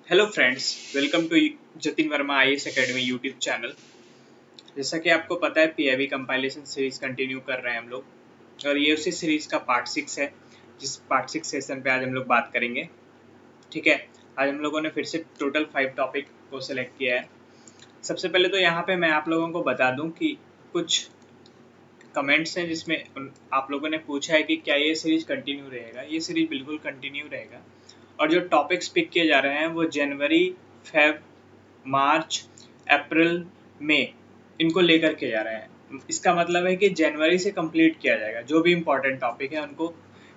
Hello friends, welcome to Jatin Verma IAS academy YouTube channel. जैसा कि आपको पता है, पीआईबी कंपाइलेशन सीरीज कंटिन्यू कर रहे हैं हम लोग और ये उसी सीरीज का पार्ट 6 है, जिस पार्ट 6 सेशन पे आज हम लोग बात करेंगे। ठीक है, आज हम लोगों ने फिर से टोटल 5 टॉपिक को सिलेक्ट किया है। सबसे पहले तो यहाँ पे मैं आप लोगों को बता दूँ कि कुछ कमेंट्स हैं जिसमें आप लोगों ने पूछा है कि क्या ये सीरीज कंटिन्यू रहेगा। ये सीरीज बिल्कुल कंटिन्यू रहेगा और जो टॉपिक्स पिक किए जा रहे हैं वो जनवरी, फेब, मार्च, अप्रैल, मई इनको लेकर के जा रहे हैं। इसका मतलब है कि जनवरी से कंप्लीट किया जाएगा, जो भी इंपॉर्टेंट टॉपिक है उनको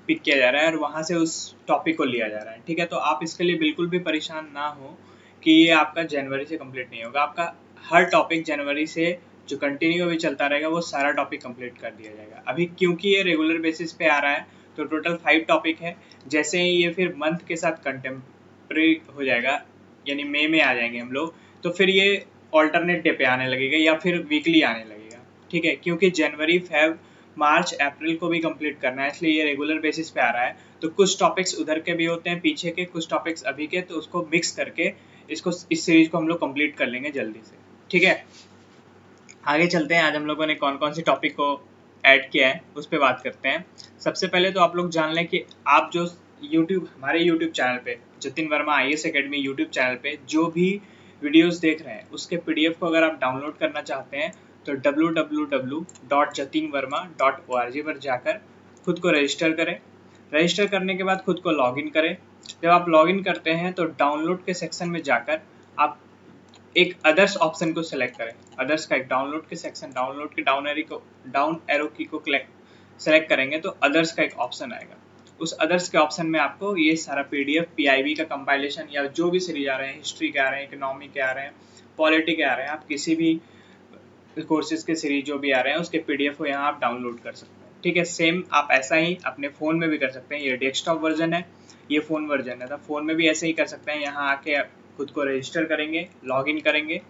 पिक किया जा रहा है और वहाँ से उस टॉपिक को लिया जा रहा है। ठीक है, तो आप इसके लिए बिल्कुल भी परेशान ना हो कि ये आपका जनवरी से कंप्लीट नहीं होगा। आपका हर टॉपिक जनवरी से जो कंटिन्यू अभी चलता रहेगा वो सारा टॉपिक कंप्लीट कर दिया जाएगा। अभी क्योंकि ये रेगुलर बेसिस पे आ रहा है तो टोटल 5 टॉपिक है। जैसे ही ये फिर मंथ के साथ कंटेम्प्रेरी हो जाएगा, यानी मई में आ जाएंगे हम लोग, तो फिर ये ऑल्टरनेट डे पे आने लगेगा या फिर वीकली आने लगेगा। ठीक है, क्योंकि जनवरी, फेब, मार्च, अप्रैल को भी कंप्लीट करना है, इसलिए ये रेगुलर बेसिस पे आ रहा है। तो कुछ टॉपिक्स उधर के भी होते हैं पीछे के, कुछ टॉपिक्स अभी के, तो उसको मिक्स करके इस सीरीज को हम लोग कंप्लीट कर लेंगे जल्दी से। ठीक है, आगे चलते हैं। आज हम लोगों ने कौन कौन सी टॉपिक को ऐड किया है उस पर बात करते हैं। सबसे पहले तो आप लोग जान लें कि आप जो हमारे यूट्यूब चैनल पे, Jatin Verma IAS academy YouTube channel पे जो भी वीडियोस देख रहे हैं उसके पीडीएफ को अगर आप डाउनलोड करना चाहते हैं तो www.jatinvarma.org पर जाकर खुद को रजिस्टर करें। रजिस्टर करने के बाद खुद को लॉगिन करें। जब आप लॉगिन करते हैं तो डाउनलोड के सेक्शन में जाकर आप एक अदर्स ऑप्शन को सिलेक्ट करें। अदर्स का एक डाउनलोड के सेक्शन, डाउनलोड के डाउन एरो की को सेलेक्ट करेंगे तो अदर्स का एक ऑप्शन आएगा। उस अदर्स के ऑप्शन में आपको ये सारा पीडीएफ पीआईबी का कंपाइलेशन या जो भी सीरीज आ रहे हैं, हिस्ट्री के आ रहे हैं, इकोनॉमी के आ रहे हैं, पॉलिटी के आ रहे हैं, आप किसी भी कोर्सेज के सीरीज जो भी आ रहे हैं उसके पीडीएफ को यहाँ आप डाउनलोड कर सकते हैं। ठीक है, सेम आप ऐसा ही अपने फ़ोन में भी कर सकते हैं। ये डेस्कटॉप वर्जन है, ये फ़ोन वर्जन है, तो फ़ोन में भी ऐसे ही कर सकते हैं। यहाँ आके खुद को रजिस्टर करेंगे, लॉगिन करेंगे,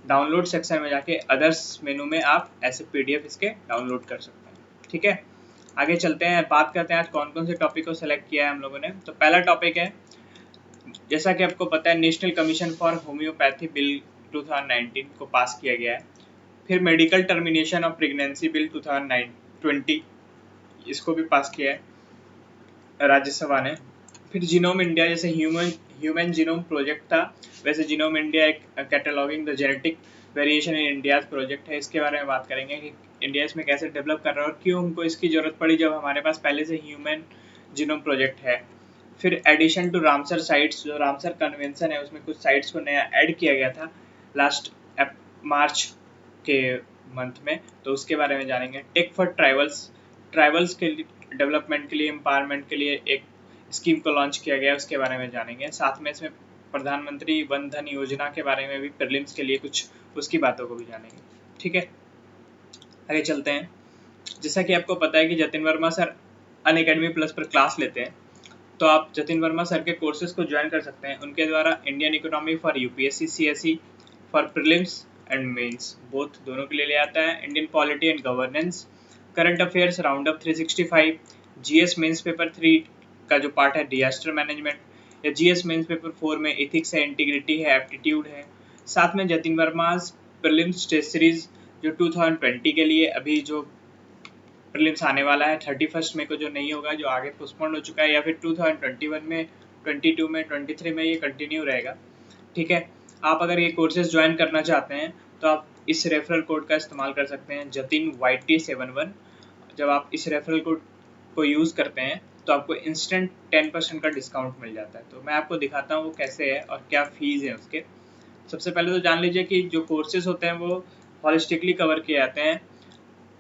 डाउनलोड सेक्शन में जाके अदर्स मेनू में आप ऐसे पीडीएफ इसके डाउनलोड कर सकते हैं। ठीक है, आगे चलते हैं, बात करते हैं आज कौन कौन से टॉपिक को सिलेक्ट किया है हम लोगों ने। तो पहला टॉपिक है, जैसा कि आपको पता है, national commission for homeopathy bill 2019 को पास किया गया है। फिर medical termination of pregnancy bill 2020 इसको भी पास किया है राज्यसभा ने। फिर जीनोम इंडिया, जैसे ह्यूमन जीनोम प्रोजेक्ट था, वैसे जीनोम इंडिया एक cataloguing the genetic variation in India project है। इसके बारे में बात करेंगे कि इंडिया इसमें कैसे डेवलप कर रहा है और क्यों हमको इसकी जरूरत पड़ी जब हमारे पास पहले से ह्यूमन जीनोम प्रोजेक्ट है। फिर एडिशन टू रामसर साइट्स, जो रामसर कन्वेंशन है उसमें कुछ साइट्स को नया ऐड किया गया था लास्ट मार्च के मंथ में, तो उसके बारे में जानेंगे। टेक फॉर ट्राइबल्स के डेवलपमेंट के लिए, एम्पावरमेंट के लिए एक स्कीम को लॉन्च किया गया, उसके बारे में जानेंगे। साथ में इसमें प्रधानमंत्री वन धन योजना के बारे में भी प्रीलिम्स के लिए कुछ उसकी बातों को भी जानेंगे। ठीक है, आगे चलते हैं। जैसा कि आपको पता है कि Jatin Verma sir Unacademy plus पर क्लास लेते हैं, तो आप जतिन वर्मा सर के कोर्सेज को ज्वाइन कर सकते हैं। उनके द्वारा Indian economy for UPSC CSE for prelims and mains both दोनों के लिए ले आता है। Indian polity and governance, current affairs round up 365, GS mains paper 3 का जो पार्ट है डिजास्टर मैनेजमेंट, या जीएस मेंस पेपर 4 में एथिक्स है, इंटीग्रिटी है, एप्टीट्यूड है। साथ में Jatin Verma prelims test series जो 2020 के लिए अभी जो प्रीलिम्स आने वाला है 31 मई को, जो नहीं होगा, जो आगे पोस्टपोन हो चुका है, या फिर 2021 में, 22 में, 23 में ये कंटिन्यू रहेगा। ठीक है, आप अगर ये कोर्सेज ज्वाइन करना चाहते हैं तो आप इस रेफरल कोड का इस्तेमाल कर सकते हैं, जतिन YT71। जब आप इस रेफरल कोड को यूज़ करते हैं तो आपको इंस्टेंट 10% का डिस्काउंट मिल जाता है। तो मैं आपको दिखाता हूँ वो कैसे है और क्या फीस है उसके। सबसे पहले तो जान लीजिए कि जो कोर्सेज होते हैं वो हॉलिस्टिकली कवर किए जाते हैं।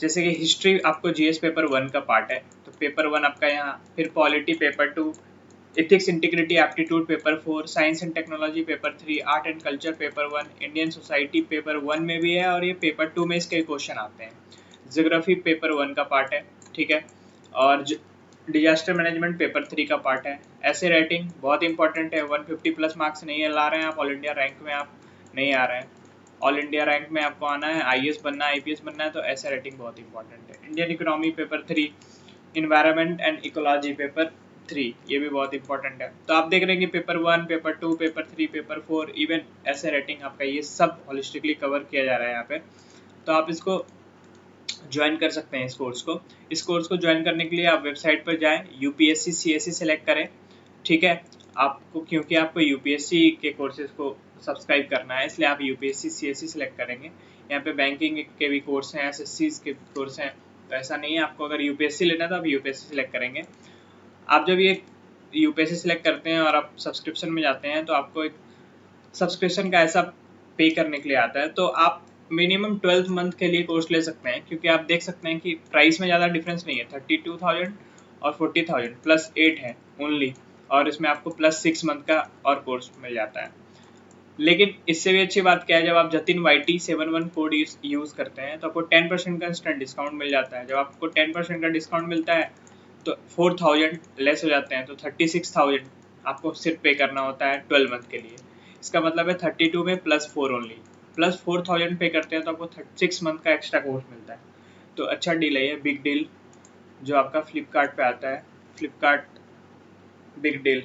जैसे कि हिस्ट्री आपको जीएस पेपर 1 का पार्ट है, तो पेपर 1 आपका यहाँ। फिर polity paper 2, ethics integrity aptitude paper 4, science and technology paper 3, art and culture paper 1, Indian society paper 1 में भी है और ये पेपर 2 में इसके क्वेश्चन आते हैं। ज्योग्राफी पेपर 1 का पार्ट है। ठीक है, और डिजास्टर मैनेजमेंट पेपर 3 का पार्ट है। ऐसे राइटिंग बहुत इंपॉर्टेंट है, 150 प्लस मार्क्स नहीं ला रहे हैं आप, ऑल इंडिया रैंक में आप नहीं आ रहे हैं, ऑल इंडिया रैंक में आपको आना है, आईएएस बनना है, आईपीएस बनना है, तो ऐसे राइटिंग बहुत इंपॉर्टेंट है। Indian economy paper 3, environment and ecology paper 3, ये भी बहुत इंपॉर्टेंट है। तो आप देख रहे हैं कि paper 1, paper 2, paper 3, paper 4, even ऐसे रेटिंग आपका ये सब होलिस्टिकली कवर किया जा रहा है यहाँ पे। तो आप इसको ज्वाइन कर सकते हैं इस कोर्स को ज्वाइन करने के लिए आप वेबसाइट पर जाएं, यूपीएससी सीएससी सेलेक्ट करें, ठीक है। आपको क्योंकि आपको यूपीएससी के कोर्सेज को सब्सक्राइब करना है, इसलिए आप यूपीएससी सीएससी सेलेक्ट करेंगे। यहाँ पे बैंकिंग के भी कोर्स हैं, एसएससी के कोर्स हैं, तो ऐसा नहीं है। आपको अगर यूपीएससी लेना है तो आप यूपीएससी सेलेक्ट करेंगे। आप जब ये यूपीएससी सेलेक्ट करते हैं और आप सब्सक्रिप्शन में जाते हैं तो आपको एक सब्सक्रिप्शन का ऐसा पे करने के लिए आता है, तो आप मिनिमम 12 मंथ के लिए कोर्स ले सकते हैं, क्योंकि आप देख सकते हैं कि प्राइस में ज़्यादा डिफरेंस नहीं है। 32,000 और 40,000 प्लस 8 है ओनली, और इसमें आपको प्लस 6 मंथ का और कोर्स मिल जाता है। लेकिन इससे भी अच्छी बात क्या है, जब आप जतिन YT71 कोड यूज़ करते हैं तो आपको 10% का इंस्टेंट डिस्काउंट मिल जाता है। जब आपको 10% का डिस्काउंट मिलता है तो 4,000 लेस हो जाते हैं, तो 36,000 आपको सिर्फ पे करना होता है 12 मंथ के लिए। इसका मतलब है 32 में प्लस 4 ओनली, प्लस 4,000 पे करते हैं तो आपको 36 मंथ का एक्स्ट्रा कोर्स मिलता है। तो अच्छा डील है ये, बिग डील जो आपका फ्लिपकार्ट पे आता है, फ्लिपकार्ट बिग डील,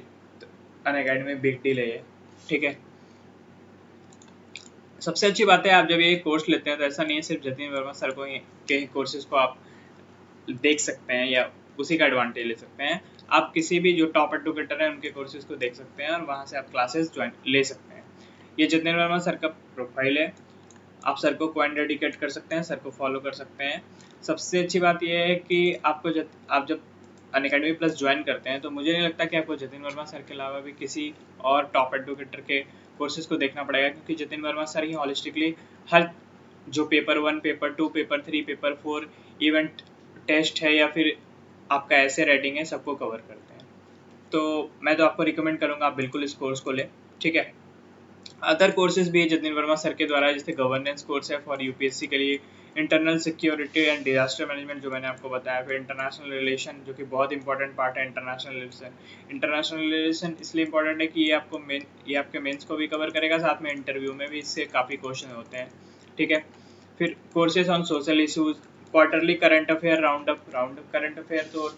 अनअकैडमी में बिग डील है ये, ठीक है। सबसे अच्छी बात है, आप जब ये कोर्स लेते हैं तो ऐसा नहीं है सिर्फ जतिन वर्मा सर को के कोर्सेज को आप देख सकते हैं या उसी का एडवांटेज ले सकते हैं। आप किसी भी जो टॉप एडुकेटर हैं उनके कोर्सेज को देख सकते हैं और वहाँ से आप क्लासेस ज्वाइन ले सकते हैं। ये जतिन वर्मा सर का प्रोफाइल है, आप सर को क्वाइन डेडिकेट कर सकते हैं, सर को फॉलो कर सकते हैं। सबसे अच्छी बात यह है कि आपको आप जब अनअकैडमी प्लस ज्वाइन करते हैं तो मुझे नहीं लगता कि आपको जतिन वर्मा सर के अलावा भी किसी और टॉप एडुकेटर के कोर्सेज को देखना पड़ेगा, क्योंकि जतिन वर्मा सर ही हॉलिस्टिकली हर जो paper 1, paper 2, paper 3, paper 4, event test है या फिर आपका ऐसे राइटिंग है, सबको कवर करते हैं। तो मैं तो आपको रिकमेंड करूँगा आप बिल्कुल इस कोर्स को लें, ठीक है। अदर कोर्सेज भी है जतिन वर्मा सर के द्वारा, जैसे गवर्नेंस कोर्स है फॉर यूपीएससी के लिए, internal security and disaster management जो मैंने आपको बताया, फिर इंटरनेशनल रिलेशन जो कि बहुत इंपॉर्टेंट पार्ट है। इंटरनेशनल रिलेशन इसलिए इंपॉर्टेंट है कि ये आपके मेंस को भी कवर करेगा, साथ में इंटरव्यू में भी इससे काफ़ी क्वेश्चन होते हैं, ठीक है। फिर courses on social issues, quarterly current affair round up current affair तो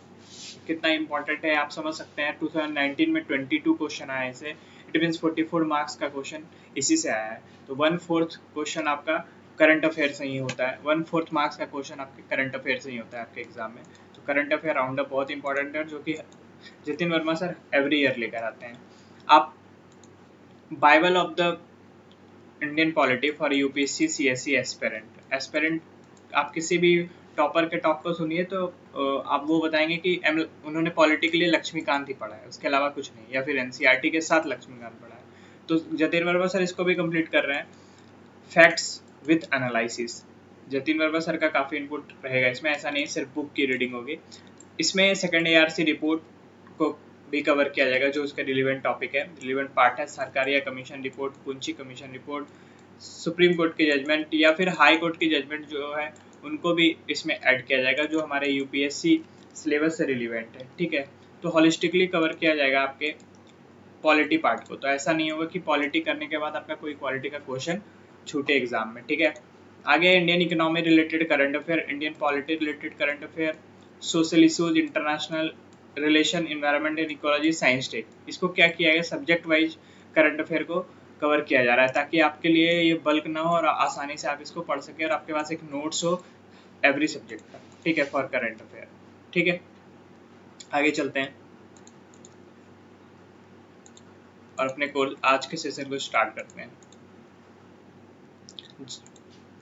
कितना इंपॉर्टेंट है आप समझ सकते हैं। 2019 में 22 क्वेश्चन आए इसे, इट मीन्स 44 मार्क्स का क्वेश्चन इसी से आया है। तो 1/4 क्वेश्चन आपका करंट अफेयर से ही होता है, 1/4 मार्क्स का क्वेश्चन आपके करंट अफेयर से ही होता है आपके एग्जाम में। तो करंट अफेयर राउंड अप बहुत इंपॉर्टेंट है, जो कि Jatin Verma sir every year लेकर आते हैं। आप Bible of the Indian polity for UPSC CSC aspirant आप किसी भी टॉपर के टॉप को सुनिए तो आप वो बताएंगे कि उन्होंने पॉलिटी के लिए लक्ष्मीकांत ही पढ़ा है, उसके अलावा कुछ नहीं, या फिर एनसीईआरटी के साथ लक्ष्मीकांत पढ़ा है। तो जतिन वर्मा सर इसको भी कंप्लीट कर रहे हैं, facts with analysis. Jatin Verma sir का काफ़ी इनपुट रहेगा इसमें, ऐसा नहीं सिर्फ बुक की रीडिंग होगी। इसमें सेकेंड ARC रिपोर्ट को भी कवर किया जाएगा, जो उसका रिलेवेंट टॉपिक है, रिलेवेंट पार्ट है। सरकारी या कमीशन रिपोर्ट, पूंजी कमीशन रिपोर्ट, सुप्रीम कोर्ट की जजमेंट या फिर हाई कोर्ट की जजमेंट जो है उनको भी इसमें ऐड किया जाएगा, जो हमारे यूपीएससी सिलेबस से रिलेवेंट है, ठीक है। तो हॉलिस्टिकली कवर किया जाएगा आपके पॉलिटी पार्ट को। तो ऐसा नहीं होगा कि पॉलिटी करने के बाद आपका कोई पॉलिटी का क्वेश्चन छूटे एग्जाम में, ठीक है। आगे Indian economy related current affair, Indian polity related current affair, social issues, international relation, environment and ecology, science tech. इसको क्या किया गया, सब्जेक्ट वाइज करंट अफेयर को कवर किया जा रहा है, ताकि आपके लिए ये बल्क ना हो और आसानी से आप इसको पढ़ सके और आपके पास एक नोट्स हो एवरी सब्जेक्ट का, ठीक है, फॉर करंट अफेयर, ठीक है। आगे चलते हैं और अपने कोर्स आज के सेशन को स्टार्ट करते हैं।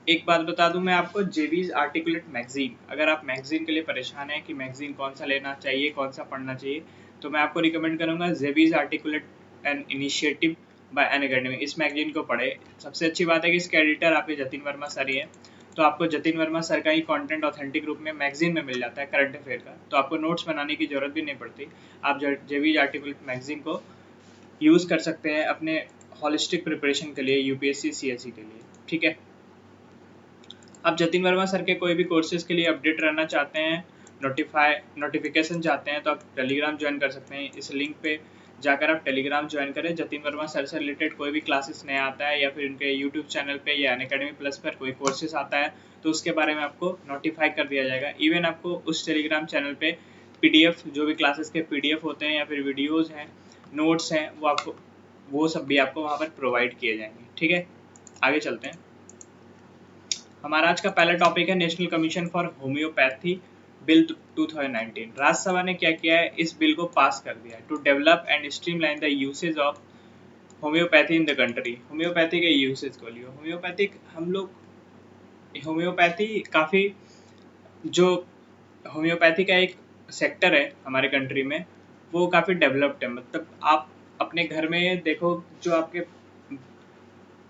एक बात बता दूं मैं आपको, जेवीज आर्टिकुलेट मैगजीन, अगर आप मैगजीन के लिए परेशान हैं कि मैगजीन कौन सा लेना चाहिए, कौन सा पढ़ना चाहिए, तो मैं आपको रिकमेंड करूंगा जेवीज articulate an initiative by Unacademy. इस मैगजीन को पढ़े। सबसे अच्छी बात है कि इसके एडिटर आपके जतिन वर्मा सर ही है, तो आपको जतिन वर्मा सर का ही कंटेंट ऑथेंटिक रूप में मैगजीन में मिल जाता है करंट अफेयर का, तो आपको नोट्स बनाने की जरूरत भी नहीं पड़ती। आप जेवीज आर्टिकुलेट मैगजीन को यूज़ कर सकते हैं अपने हॉलिस्टिक प्रिपरेशन के लिए, यूपीएससी सीएससी के लिए, ठीक है। आप जतिन वर्मा सर के कोई भी कोर्सेज के लिए अपडेट रहना चाहते हैं, नोटिफिकेशन चाहते हैं, तो आप टेलीग्राम ज्वाइन कर सकते हैं। इस लिंक पे जाकर आप टेलीग्राम ज्वाइन करें। जतिन वर्मा सर से रिलेटेड कोई भी क्लासेस नया आता है या फिर उनके यूट्यूब चैनल पे या अनअकैडमी प्लस पर कोई कोर्सेज आता है तो उसके बारे में आपको नोटिफाई कर दिया जाएगा। इवन आपको उस टेलीग्राम चैनल पे PDF जो भी क्लासेस के PDF होते हैं या फिर वीडियोज़ हैं, नोट्स हैं, वो सब भी आपको वहाँ पर प्रोवाइड किए जाएंगे। ठीक है, आगे चलते हैं। हमारा आज का पहला टॉपिक है national commission for homeopathy bill 2019। Rajya Sabha ने क्या किया है, इस बिल को पास कर दिया है to develop and streamline the usage of homoeopathy in the country. Homoeopathy के यूसेज को लियो, होम्योपैथी काफ़ी, जो होम्योपैथी का एक सेक्टर है हमारे कंट्री में, वो काफ़ी डेवलप्ड है। मतलब आप अपने घर में देखो, जो आपके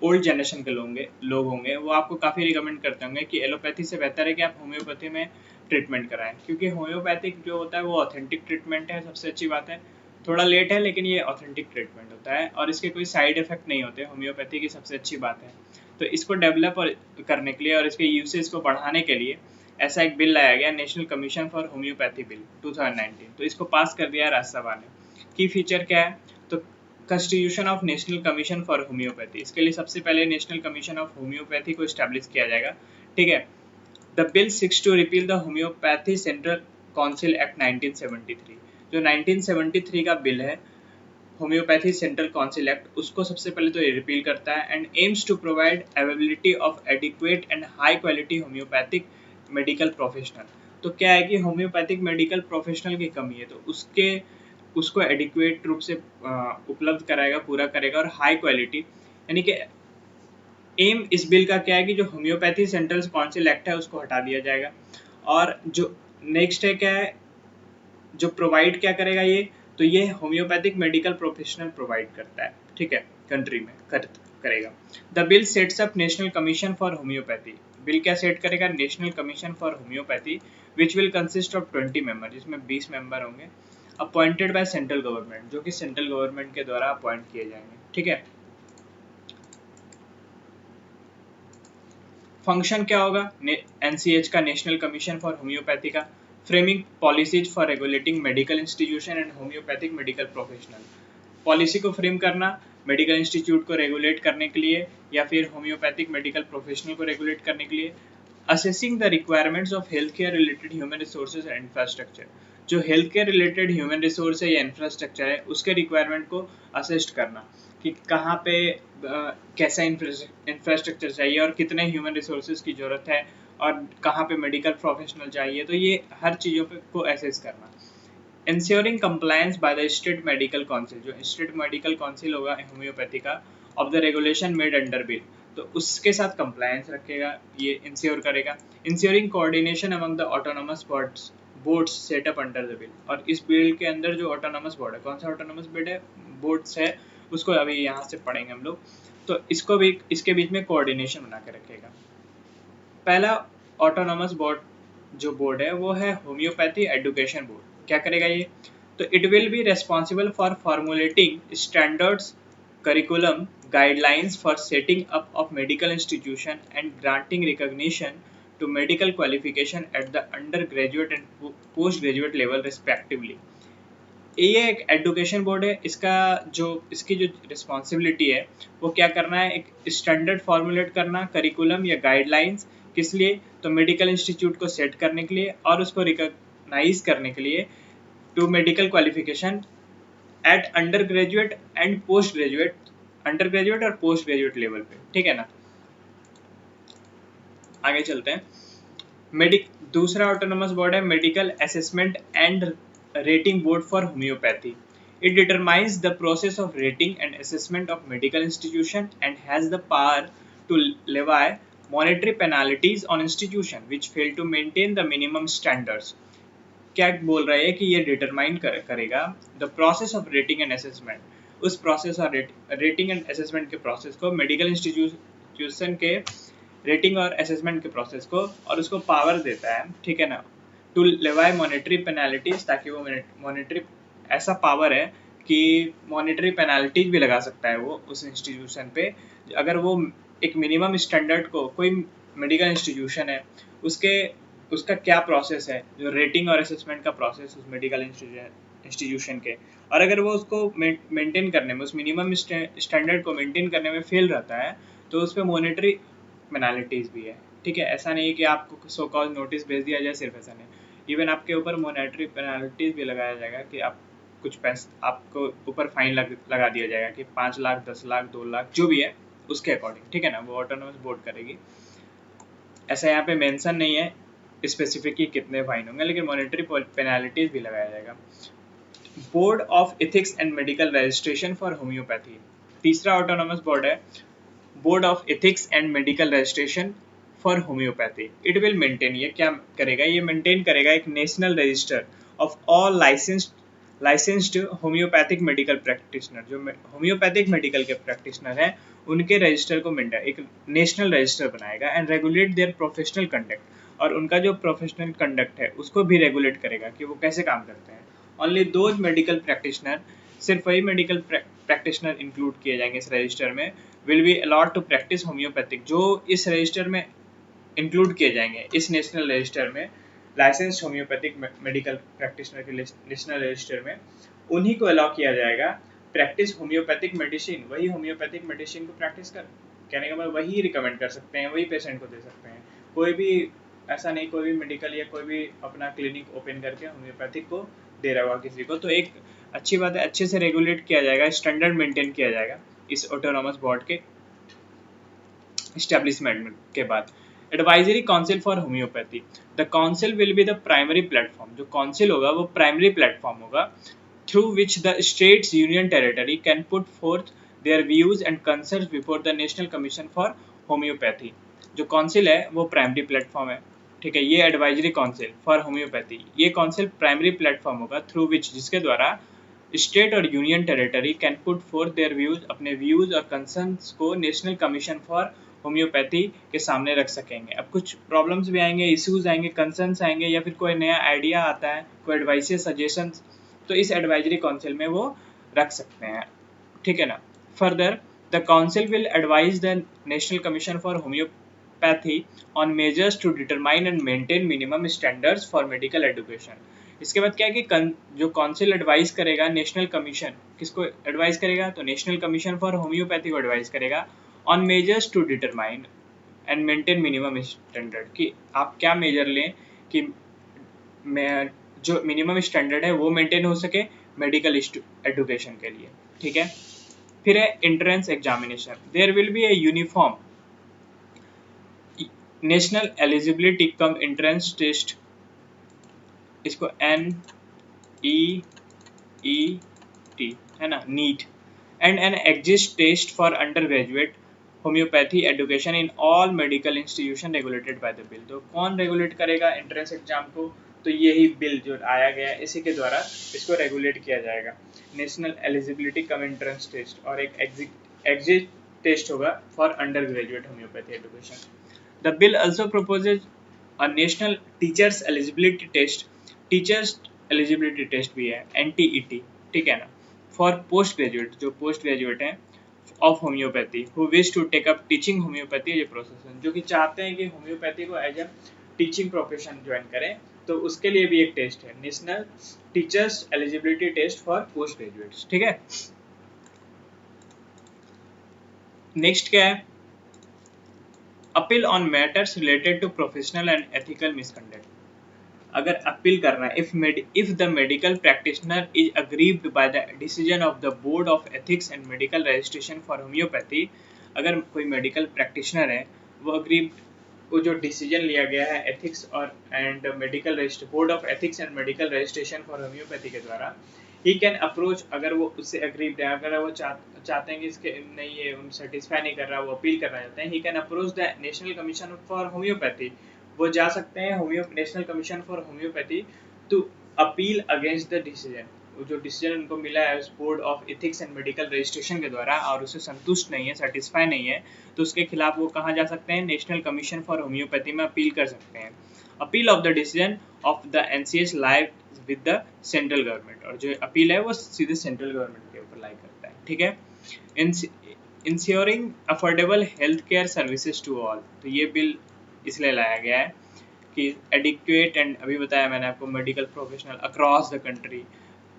ओल्ड जनरेशन के लोग होंगे वो आपको काफ़ी रिकमेंड करते होंगे कि एलोपैथी से बेहतर है कि आप होम्योपैथी में ट्रीटमेंट कराएं, क्योंकि होम्योपैथिक जो होता है वो ऑथेंटिक ट्रीटमेंट है। सबसे अच्छी बात है, थोड़ा लेट है लेकिन ये ऑथेंटिक ट्रीटमेंट होता है और इसके कोई साइड इफेक्ट नहीं होते। होम्योपैथी की सबसे अच्छी बात है। तो इसको डेवलप करने के लिए और इसके यूसेज को बढ़ाने के लिए ऐसा एक बिल लाया गया, national commission for homeopathy bill 2019। तो इसको पास कर दिया राज्यसभा ने। की फीचर क्या है, तो constitution of national commission for homoeopathy. इसके लिए सबसे पहले नेशनल कमीशन ऑफ होम्योपैथी को स्टैब्लिश किया जाएगा। ठीक है, the bill seeks to repeal the homoeopathy central council act 1973। जो 1973 का बिल है होम्योपैथी सेंट्रल काउंसिल एक्ट, उसको सबसे पहले तो रिपील करता है and aims to provide availability of adequate and high quality homoeopathic medical professional. तो क्या है कि होम्योपैथिक मेडिकल प्रोफेशनल की कमी है, तो उसको एडिक्वेट रूप से उपलब्ध कराएगा, पूरा करेगा, और हाई क्वालिटी, यानी कि एम इस बिल का क्या है कि जो होम्योपैथी सेंट्रल काउंसिल एक्ट है उसको हटा दिया जाएगा। और जो नेक्स्ट है क्या है, जो प्रोवाइड क्या करेगा ये, तो ये होम्योपैथिक मेडिकल प्रोफेशनल प्रोवाइड करता है। ठीक है, कंट्री में करेगा। The bill sets up national commission for homeopathy. Bill क्या सेट करेगा, national commission for homeopathy which will consist of 20 member, जिसमें 20 मेंबर होंगे, अपॉइंटेड बाय सेंट्रल गवर्नमेंट, जो कि सेंट्रल गवर्नमेंट के द्वारा अपॉइंट किए जाएंगे। ठीक है, फंक्शन क्या होगा एनसीएच का, नेशनल कमीशन फॉर होम्योपैथी का, framing policies for regulating medical institution and homeopathic medical professional. Policy को फ्रेम करना मेडिकल इंस्टीट्यूट को रेगुलेट करने के लिए या फिर होम्योपैथिक मेडिकल प्रोफेशनल को रेगुलेट करने के लिए। Assessing the requirements of health care related human resources and infrastructure. जो health care related human resource है या इंफ्रास्ट्रक्चर है, उसके रिक्वायरमेंट को असेस्ट करना कि कहाँ पे कैसा इंफ्रास्ट्रक्चर चाहिए और कितने ह्यूमन रिसोर्सेज की ज़रूरत है और कहाँ पे मेडिकल प्रोफेशनल चाहिए, तो ये हर चीज़ों पे को असेस करना। Ensuring compliance bye the state medical council, जो स्टेट मेडिकल काउंसिल होगा होम्योपैथी का, of the regulation made under bill, तो उसके साथ कंप्लायंस रखेगा, ये इंश्योर करेगा। Ensuring coordination among the autonomous boards setup under the bill. और इस बिल के अंदर जो ऑटोनोमस बोर्ड है, कौन सा ऑटोनोमस बोर्ड्स है, उसको अभी यहाँ से पढ़ेंगे हम लोग। तो इसको भी इसके बीच में कोऑर्डिनेशन बना के रखेगा। पहला ऑटोनोमस बोर्ड जो बोर्ड है वो है होम्योपैथी एजुकेशन बोर्ड। क्या करेगा ये, तो it will be responsible for formulating standards, curriculum, guidelines for setting up of medical institution and granting recognition to medical qualification at the undergraduate and post graduate level respectively। ये एक education board है, इसकी जो responsibility है वो क्या करना है, एक स्टैंडर्ड फॉर्मुलेट करना, करिकुलम या गाइडलाइंस, किस लिए, तो मेडिकल इंस्टीट्यूट को सेट करने के लिए और उसको रिकॉग्नाइज करने के लिए, to medical qualification at undergraduate and postgraduate, undergraduate और पोस्ट ग्रेजुएट लेवल पे। ठीक है ना, आगे चलते हैं। दूसरा ऑटोनोमस बोर्ड है medical assessment and rating board for homoeopathy. It determines the process of rating and assessment of medical institution and has the power to levy monetary penalties on institution which fail to maintain the minimum standards। क्या बोल रहा है कि ये determine करेगा the process of rating and assessment, उस process और rating and assessment के प्रोसेस को, मेडिकल इंस्टीट्यूशन के रेटिंग और असेसमेंट के प्रोसेस को, और उसको पावर देता है, ठीक है ना, टू लेवाई मॉनेटरी पेनाल्टीज, ताकि वो मॉनेटरी, ऐसा पावर है कि मॉनेटरी पेनाल्टीज भी लगा सकता है वो उस इंस्टीट्यूशन पे, अगर वो एक मिनिमम स्टैंडर्ड को, कोई मेडिकल इंस्टीट्यूशन है उसका क्या प्रोसेस है, जो रेटिंग और असेसमेंट का प्रोसेस उस मेडिकल इंस्टीट्यूशन के, और अगर वो उसको मेंटेन करने में, उस मिनिमम स्टैंडर्ड को मेंटेन करने में फेल रहता है, तो उस पर मॉनेटरी पेनाल्टीज भी है। ठीक है, ऐसा नहीं कि आपको सो कॉल नोटिस भेज दिया जाए, सिर्फ ऐसा नहीं, इवन आपके ऊपर मॉनेटरी पेनल्टीज भी लगाया जाएगा कि आप कुछ पैसे आपको ऊपर फाइन लगा दिया जाएगा कि 5 लाख 10 लाख 2 लाख जो भी है उसके अकॉर्डिंग, ठीक है ना, वो ऑटोनोमस बोर्ड करेगी। ऐसा यहाँ पे मेंशन नहीं है स्पेसिफिक कि कितने फाइन होंगे, लेकिन मॉनेटरी पेनल्टीज भी लगाया जाएगा। Board of ethics and medical registration for homeopathy, तीसरा ऑटोनोमस बोर्ड है board of ethics and medical registration for homeopathy. It will maintain, ये क्या करेगा, ये मेंटेन करेगा एक national register of all licensed homoeopathic medical practitioner. जो होम्योपैथिक मेडिकल के प्रैक्टिशनर हैं उनके रजिस्टर को मेंटेन, एक नेशनल रजिस्टर बनाएगा and regulate their professional conduct, और उनका जो प्रोफेशनल कंडक्ट है उसको भी रेगुलेट करेगा कि वो कैसे काम करते हैं। ओनली दोज मेडिकल प्रैक्टिशनर, सिर्फ वही मेडिकल प्रैक्टिशनर इंक्लूड किए जाएंगे इस रजिस्टर में, will be allowed to practise homoeopathic, जो इस रजिस्टर में इंक्लूड किए जाएंगे इस नेशनल रजिस्टर में, लाइसेंस्ड होम्योपैथिक मेडिकल प्रैक्टिशनर के नेशनल रजिस्टर में, उन्हीं को अलाउ किया जाएगा प्रैक्टिस होम्योपैथिक मेडिसिन, वही होम्योपैथिक मेडिसिन को प्रैक्टिस कर, कहने का मतलब वही रिकमेंड कर सकते हैं, वही पेशेंट को दे सकते हैं। कोई भी ऐसा नहीं, कोई भी मेडिकल या कोई भी अपना क्लिनिक ओपन करके होम्योपैथिक को दे रहा होगा किसी को। तो एक अच्छी बात है, अच्छे से रेगुलेट किया जाएगा, स्टैंडर्ड मेंटेन किया जाएगा इस ऑटोनोमस बोर्ड के एस्टेब्लिशमेंट के बाद। Advisory council for homeopathy, the council will be the primary platform, जो काउंसिल होगा वो प्राइमरी प्लेटफॉर्म होगा through which the states union territory can put fourth their views and concerns before the national commission for homeopathy. जो council है वो primary platform है, ठीक है। ये एडवाइजरी काउंसिल फॉर होम्योपैथी, ये काउंसिल प्राइमरी प्लेटफॉर्म होगा थ्रू विच, जिसके द्वारा स्टेट और union territory can put fourth their views, अपने व्यूज और कंसर्न्स को नेशनल कमीशन फॉर होम्योपैथी के सामने रख सकेंगे। अब कुछ प्रॉब्लम्स भी आएंगे, इश्यूज आएंगे, कंसर्न्स आएंगे, या फिर कोई नया आइडिया आता है, कोई एडवाइस सजेशंस, तो इस एडवाइजरी काउंसिल में वो रख सकते हैं, ठीक है ना। Further the council will advise the national commission for homoeopathy on measures to determine and maintain minimum standards for medical education. इसके बाद क्या है कि जो काउंसिल एडवाइस करेगा, नेशनल कमीशन किसको एडवाइस करेगा, तो नेशनल कमीशन फॉर होम्योपैथी को एडवाइस करेगा on measures to determine and maintain minimum standard, कि आप क्या मेजर लें कि जो मिनिमम स्टैंडर्ड है वो मेंटेन हो सके मेडिकल एजुकेशन के लिए, ठीक है। फिर है entrance examination, there will be a uniform national eligibility cum entrance test, इसको NEET है ना, NEET, and an exit test for undergraduate homoeopathy education in all medical institution regulated by the bill. तो कौन regulate करेगा entrance exam को, तो यही bill जो आया गया है इसी के द्वारा इसको रेगुलेट किया जाएगा। National eligibility cum entrance test और एक एग्जिट टेस्ट होगा for undergraduate homoeopathy education. The bill also proposes a national teachers eligibility test, teachers eligibility test भी है NTET, ठीक है ना, फॉर पोस्ट ग्रेजुएट, जो पोस्ट ग्रेजुएट हैं of homoeopathy who wish to take up teaching homoeopathy as a profession, जो कि चाहते हैं कि होम्योपैथी को as a teaching profession join करें, तो उसके लिए भी एक टेस्ट है, national teachers eligibility test for postgraduates, ठीक है। नेक्स्ट क्या है, appeal on matters related to professional and ethical misconduct. अगर अपील करना है, if the medical practitioner is aggrieved by the decision of the board of ethics and medical registration for homeopathy, अगर कोई medical practitioner है वो aggrieved, वो जो decision लिया गया है एथिक्स और and medical board of ethics and medical registration for homeopathy के द्वारा, ही कैन अप्रोच, अगर वो उससे अग्रीव्ड है, अगर वो चाहते हैं कि इसके नहीं ये उन सेटिस्फाई नहीं कर रहा, वो अपील करना चाहते हैं, he can approach the national commission for homoeopathy, वो जा सकते हैं national commission for homoeopathy to appeal against the decision, जो डिसीजन उनको मिला है उस board of ethics and medical registration के द्वारा और उसे संतुष्ट नहीं है, सेटिस्फाई नहीं है, तो उसके खिलाफ वो कहाँ जा सकते हैं, नेशनल कमीशन फॉर होम्योपैथी में अपील कर सकते हैं। Appeal of the decision of the NCH live with the central government, और जो अपील है वो सीधे सेंट्रल गवर्नमेंट के ऊपर लाइव करता है, ठीक है। Ensuring affordable health care services to all, तो ये बिल इसलिए लाया गया है कि एडिक्वेट एंड, अभी बताया मैंने आपको, medical professional across the country,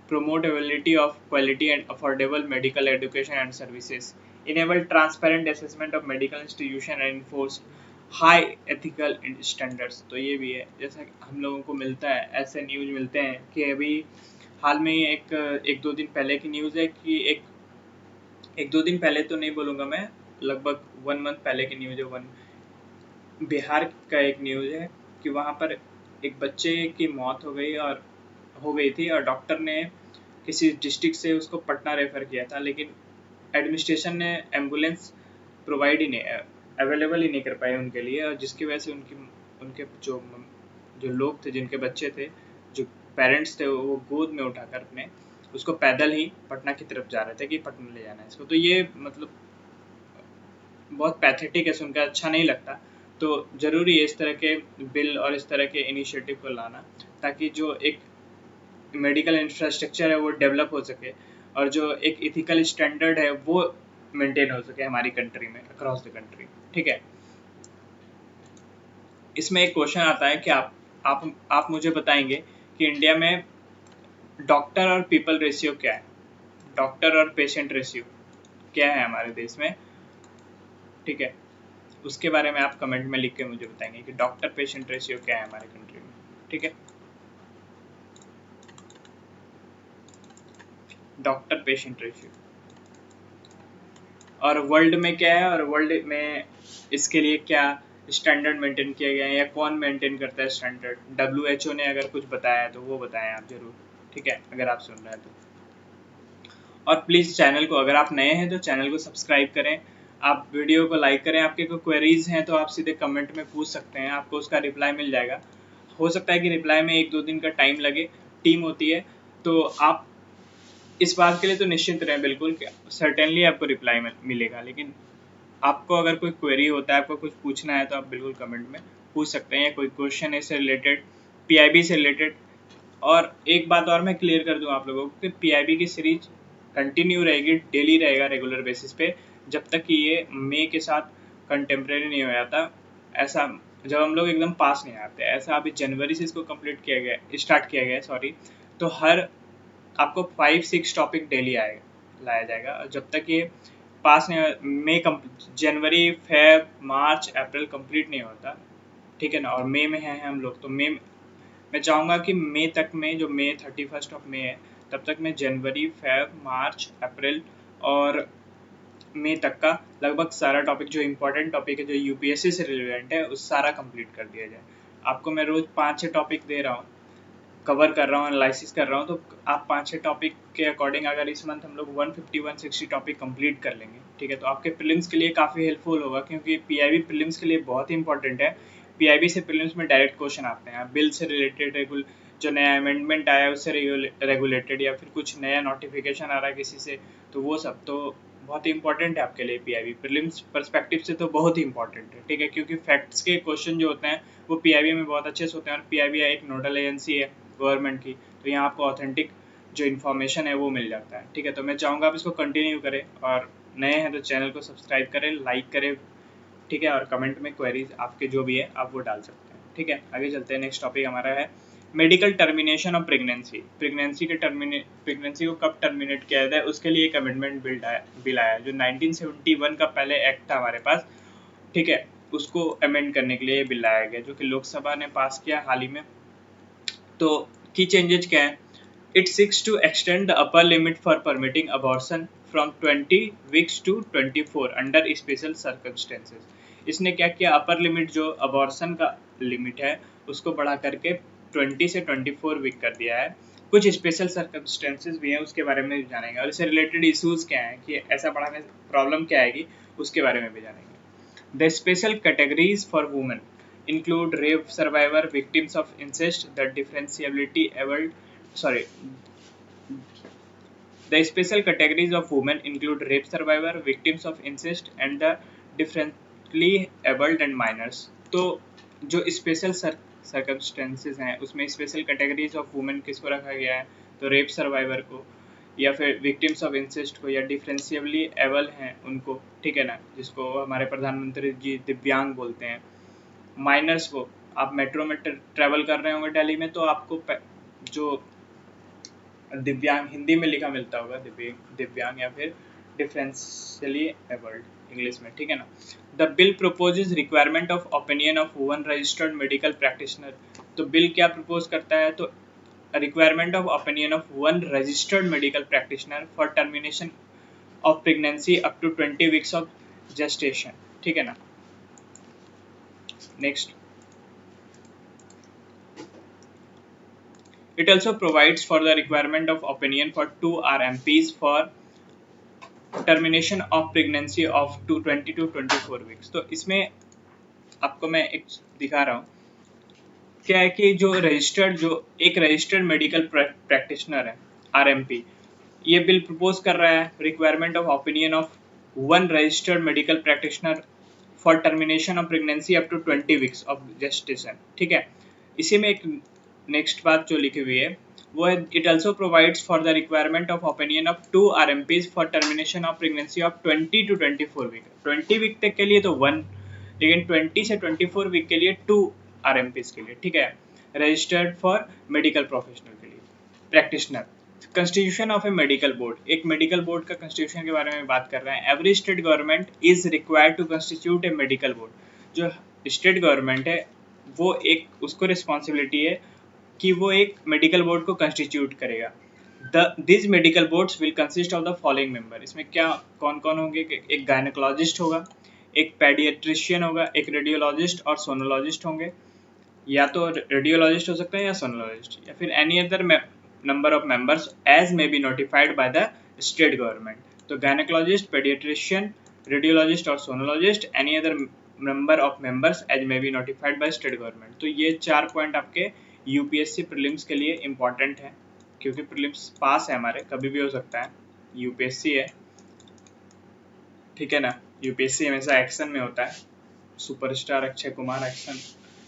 promote availability of quality and affordable medical education and services, enable transparent assessment of medical institution and enforce high ethical standards. तो ये भी है, जैसा हम लोगों को मिलता है, ऐसे न्यूज़ मिलते हैं कि अभी हाल में ही एक दो दिन पहले की न्यूज़ है कि एक दो दिन पहले तो नहीं बोलूँगा मैं, लगभग 1 मंथ पहले की न्यूज़ है। बिहार का एक न्यूज़ है कि वहाँ पर एक बच्चे की मौत हो गई थी और डॉक्टर ने किसी डिस्ट्रिक्ट से उसको पटना रेफर किया था, लेकिन एडमिनिस्ट्रेशन ने एम्बुलेंस प्रोवाइड ही नहीं, अवेलेबल ही नहीं कर पाए उनके लिए, और जिसकी वजह से उनके जो लोग थे, जिनके बच्चे थे, जो पेरेंट्स थे, वो गोद में उठाकर अपने उसको पैदल ही पटना की तरफ जा रहे थे कि पटना ले जाना है इसको। तो ये मतलब बहुत पैथेटिक है, सुनकर अच्छा नहीं लगता। तो ज़रूरी है इस तरह के बिल और इस तरह के इनिशिएटिव को लाना, ताकि जो एक मेडिकल इंफ्रास्ट्रक्चर है वो डेवलप हो सके, और जो एक इथिकल स्टैंडर्ड है वो मेंटेन हो सके हमारी कंट्री में, अक्रॉस द कंट्री। ठीक है, इसमें एक क्वेश्चन आता है कि आप मुझे बताएंगे कि इंडिया में डॉक्टर और पीपल रेशियो क्या है, डॉक्टर और पेशेंट रेशियो क्या है हमारे देश में। ठीक है, उसके बारे में आप कमेंट में लिख के मुझे बताएंगे कि डॉक्टर पेशेंट रेशियो क्या है हमारे कंट्री में। ठीक है, डॉक्टर पेशेंट रेशियो, और वर्ल्ड में क्या है, और वर्ल्ड में इसके लिए क्या स्टैंडर्ड मेंटेन किया गया है, या कौन मेंटेन करता है स्टैंडर्ड। WHO ने अगर कुछ बताया है तो वो बताएं आप जरूर। ठीक है, अगर आप सुन रहे हैं तो। और प्लीज़ चैनल को, अगर आप नए हैं तो चैनल को सब्सक्राइब करें, आप वीडियो को लाइक करें। आपके कोई क्वेरीज हैं तो आप सीधे कमेंट में पूछ सकते हैं, आपको उसका रिप्लाई मिल जाएगा। हो सकता है कि रिप्लाई में 1-2 दिन का टाइम लगे, टीम होती है, तो आप इस बात के लिए तो निश्चिंत रहें बिल्कुल कि सर्टेनली आपको रिप्लाई मिलेगा। लेकिन आपको अगर कोई क्वेरी होता है, आपको कुछ पूछना है, तो आप बिल्कुल कमेंट में पूछ सकते हैं, या कोई क्वेश्चन है इससे रिलेटेड, PIB से रिलेटेड। और एक बात और मैं क्लियर कर दूं आप लोगों को कि PIB की सीरीज कंटिन्यू रहेगी, डेली रहेगा, रेगुलर बेसिस पे, जब तक कि ये मई के साथ कंटेम्प्रेरी नहीं हो जाता। ऐसा जब हम लोग एकदम पास नहीं आते, ऐसा अभी जनवरी से इसको कंप्लीट किया गया, स्टार्ट किया गया, सॉरी। तो हर आपको 5-6 टॉपिक डेली लाया जाएगा, और जब तक ये पास नहीं, जनवरी, फेब, मार्च, अप्रैल कंप्लीट नहीं होता। ठीक है ना, और मई में हैं हम लोग, तो मई मैं चाहूँगा कि मई तक में, जो मई 31 ऑफ मई है, तब तक मैं जनवरी, फेब, मार्च, अप्रैल और मई तक का लगभग सारा टॉपिक, जो इम्पोर्टेंट टॉपिक है, जो UPSC से रिलेवेंट है, उस सारा कंप्लीट कर दिया जाए। आपको मैं रोज़ 5-6 टॉपिक दे रहा हूँ, कवर कर रहा हूँ, एनालिसिस कर रहा हूँ, तो आप 5-6 टॉपिक के अकॉर्डिंग अगर इस मंथ हम लोग 150-160 टॉपिक कंप्लीट कर लेंगे, ठीक है, तो आपके प्रीलिम्स के लिए काफ़ी हेल्पफुल होगा, क्योंकि PIB प्रीलिम्स के लिए बहुत ही इंपॉर्टेंट है। PIB से प्रीलिम्स में डायरेक्ट क्वेश्चन आते हैं, बिल से रिलेटेड, जो नया अमेंडमेंट आया है उससे रेगुलेटेड, या फिर कुछ नया नोटिफिकेशन आ रहा है किसी से, तो वो सब तो बहुत ही इंपॉर्टेंट है आपके लिए। PIB प्रीलिम्स पर्सपेक्टिव से तो बहुत ही इंपॉर्टेंट है। ठीक है, क्योंकि फैक्ट्स के क्वेश्चन जो होते हैं वो PIB में बहुत अच्छे से होते हैं, और PIB एक नोडल एजेंसी है गवर्नमेंट की, तो यहाँ आपको ऑथेंटिक जो इन्फॉर्मेशन है वो मिल जाता है। ठीक है, तो मैं चाहूँगा आप इसको कंटिन्यू करें, और नए हैं तो चैनल को सब्सक्राइब करें, लाइक करें। ठीक है, और कमेंट में क्वेरीज आपके जो भी है आप वो डाल सकते हैं। ठीक है, आगे चलते हैं। नेक्स्ट टॉपिक हमारा है medical termination of pregnancy. Pregnancy को कब टर्मिनेट किया जाता है, उसके लिए एक अमेंडमेंट बिल आया जो 1971 का पहले एक्ट था हमारे पास। ठीक है, उसको अमेंड करने के लिए बिल लाया गया, जो कि लोकसभा ने पास किया हाल ही में। तो की चेंजेज क्या है? It seeks to extend the upper limit for permitting abortion from 20 weeks to 24 under special circumstances. इसने क्या किया, अपर लिमिट जो अबॉर्शन का लिमिट है उसको बढ़ा करके 20 से 24 वीक कर दिया है। कुछ स्पेशल सर्कमस्टेंसेस भी हैं, उसके बारे में भी जानेंगे, और इससे रिलेटेड इश्यूज क्या हैं कि ऐसा बढ़ाने से प्रॉब्लम क्या आएगी, उसके बारे में भी जानेंगे। The special categories for women include rape survivor, victims of incest, the special categories of women include rape survivor, victims of incest, and the differently abled and minors. तो जो स्पेशल सर्कमस्टेंसेज हैं उसमें स्पेशल कैटेगरीज ऑफ वुमेन किसको रखा गया है, तो rape survivor को, या फिर विक्टिम्स ऑफ इंसेस्ट को, या डिफरेंशियबली एबल हैं उनको। ठीक है ना, जिसको हमारे प्रधानमंत्री जी दिव्यांग बोलते हैं। माइनर्स को, आप मेट्रो में ट्रैवल कर रहे होंगे दिल्ली में, तो आपको जो दिव्यांग हिंदी में लिखा मिलता होगा, दिव्यांग, या फिर डिफरेंशियली एबल्ड इंग्लिश में, ठीक है ना। The bill proposes requirement of opinion of one registered medical practitioner. तो बिल क्या प्रपोज करता है, तो requirement of opinion of one registered medical practitioner for termination of pregnancy up to 20 weeks of gestation, ठीक है ना। Next, it also provides for the requirement of opinion for 2 RMPs for termination of pregnancy of 20 to 24 weeks. तो इसमें आपको मैं एक दिखा रहा हूँ, क्या है कि जो एक रजिस्टर्ड मेडिकल प्रैक्टिशनर है आरएमपी, ये बिल प्रपोज कर रहा है requirement of opinion of one registered medical practitioner for termination of pregnancy up to 20 weeks of gestation, ठीक है। इसी में एक नेक्स्ट बात जो लिखी हुई है वो है, it also provides for the requirement of opinion of 2 RMPs for termination of pregnancy of 20 to 24 week. 20 week तक के लिए तो 1, लेकिन 20 से 24 वीक के लिए 2 RMPs के लिए, ठीक है, रजिस्टर्ड फॉर मेडिकल प्रोफेशनल के लिए practitioner. Constitution of a medical board, एक मेडिकल बोर्ड का कंस्टिट्यूशन के बारे में बात कर रहे हैं। Every state government is required to constitute a medical board. जो स्टेट गवर्नमेंट है वो एक उसको रिस्पॉन्सिबिलिटी है कि वो एक मेडिकल बोर्ड को कंस्टिट्यूट करेगा। This medical boards will consist of the following member. इसमें क्या कौन कौन होंगे, एक गायनेकोलॉजिस्ट होगा, एक पेडियाट्रिशियन होगा, एक रेडियोलॉजिस्ट और सोनोलॉजिस्ट होंगे, या तो रेडियोलॉजिस्ट हो सकता है या सोनोलॉजिस्ट, या फिर any other number of members as may be notified by the state government. तो गायनेकोलॉजिस्ट, पेडियाट्रिशियन, रेडियोलॉजिस्ट और sonologist, any other number of members as may be notified by state government. तो ये 4 पॉइंट आपके UPSC prelims के लिए important है, क्योंकि prelims पास है हमारे, कभी भी हो सकता है, यूपीएससी है, ठीक है ना। यूपीएससी हमेशा एक्शन में होता है, superstar Akshay Kumar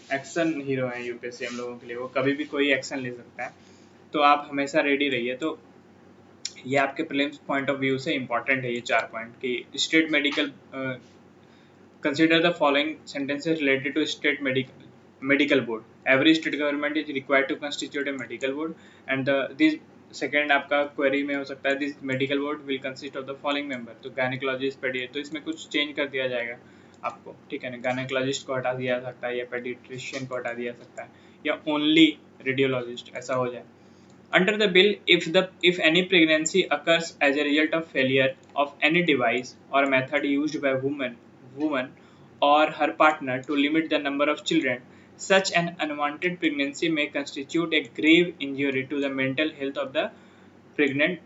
action hero है यूपीएससी हम लोगों के लिए, वो कभी भी कोई एक्शन ले सकता है, तो आप हमेशा रेडी रहिए। तो ये आपके प्रीलिम्स पॉइंट ऑफ व्यू से इम्पॉर्टेंट है ये 4 पॉइंट कि state medical consider the following sentences related to state medical board. Every state government is required to constitute a medical board, and this second आपका query में हो सकता है, this medical board will consist of the following member. तो gynaecologist, paediatrician, तो इसमें कुछ change कर दिया जाएगा आपको, ठीक है ना। गायनेकोलॉजिस्ट को हटा दिया जा सकता है, या पेडियाट्रिशियन को हटा दिया जा सकता है, या ओनली रेडियोलॉजिस्ट, ऐसा हो जाए। Under the bill, if any pregnancy occurs as a result of failure of any device or method used by woman or her partner to limit the number of children, such an unwanted pregnancy may constitute a grave injury to the mental health of the pregnant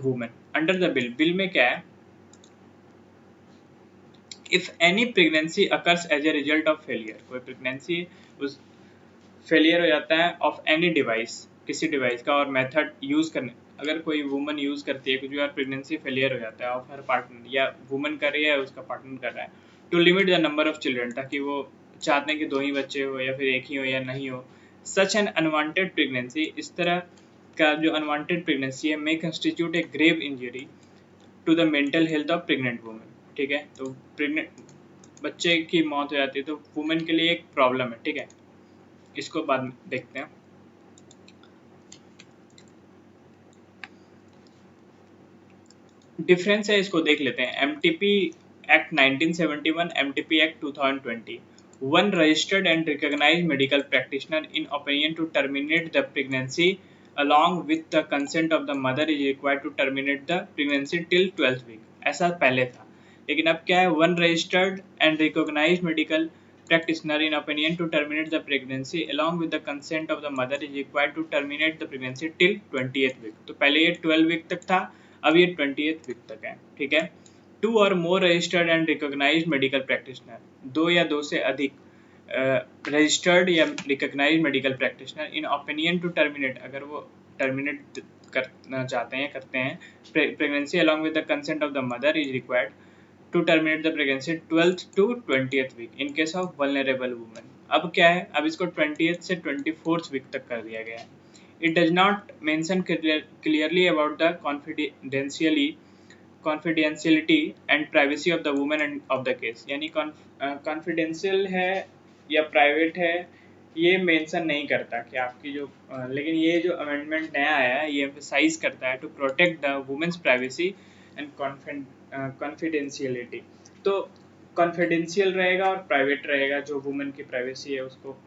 woman. Under the bill में क्या है? If any pregnancy occurs as a result of failure, कोई pregnancy उस failure हो जाता है of any device, किसी device का, और मेथड यूज करने, अगर कोई वुमन यूज करती है, कुछ बार प्रेगनेंसी फेलियर हो जाता है ऑफ हर पार्टनर, या वुमन कर रही है उसका पार्टनर कर रहा है, to limit the number of children, ताकि वो चाहते हैं कि 2 ही बच्चे हो या फिर एक ही हो या नहीं हो। सच एन अनवांटेड प्रेगनेंसी, इस तरह का जो अनवांटेड प्रेगनेंसी है, may constitute a grave injury to the mental health of pregnant women, ठीक है। तो प्रेग्नेंट बच्चे की मौत हो जाती है तो वुमेन के लिए एक प्रॉब्लम है, ठीक है। इसको बाद में देखते हैं। डिफरेंस है, इसको देख लेते हैं। MTP act 1971, MTP act 2020। One registered and recognised medical practitioner in opinion to terminate the pregnancy along with the consent of the mother is required to terminate the pregnancy till 12th week। ऐसा पहले था, लेकिन अब क्या है, one registered and recognised medical practitioner in opinion to terminate the pregnancy along with the consent of the mother is required to terminate the pregnancy till 20th week। तो पहले ये 12 वीक तक था, अब ये 20th वीक तक है, ठीक है। 2 or more registered and recognized medical practitioner, 2 या 2 से अधिक रजिस्टर्ड या recognised medical practitioner in opinion to terminate, अगर वो टर्मिनेट करना चाहते हैं, करते हैं, pregnancy along with the consent of the mother is required to terminate the pregnancy 12th to 20th week in case of vulnerable women। अब क्या है, अब इसको 20th से 24th week तक कर दिया गया है। It does not mention clearly about the confidentiality and privacy of the woman and of the case, यानी confidential है या प्राइवेट है, ये मेंशन नहीं करता कि आपकी जो लेकिन ये जो अमेंडमेंट नया आया है ये एम्फसाइज करता है to protect the women's privacy and confidentiality. तो कॉन्फिडेंशियल रहेगा और प्राइवेट रहेगा, जो वुमेन की प्राइवेसी है उसको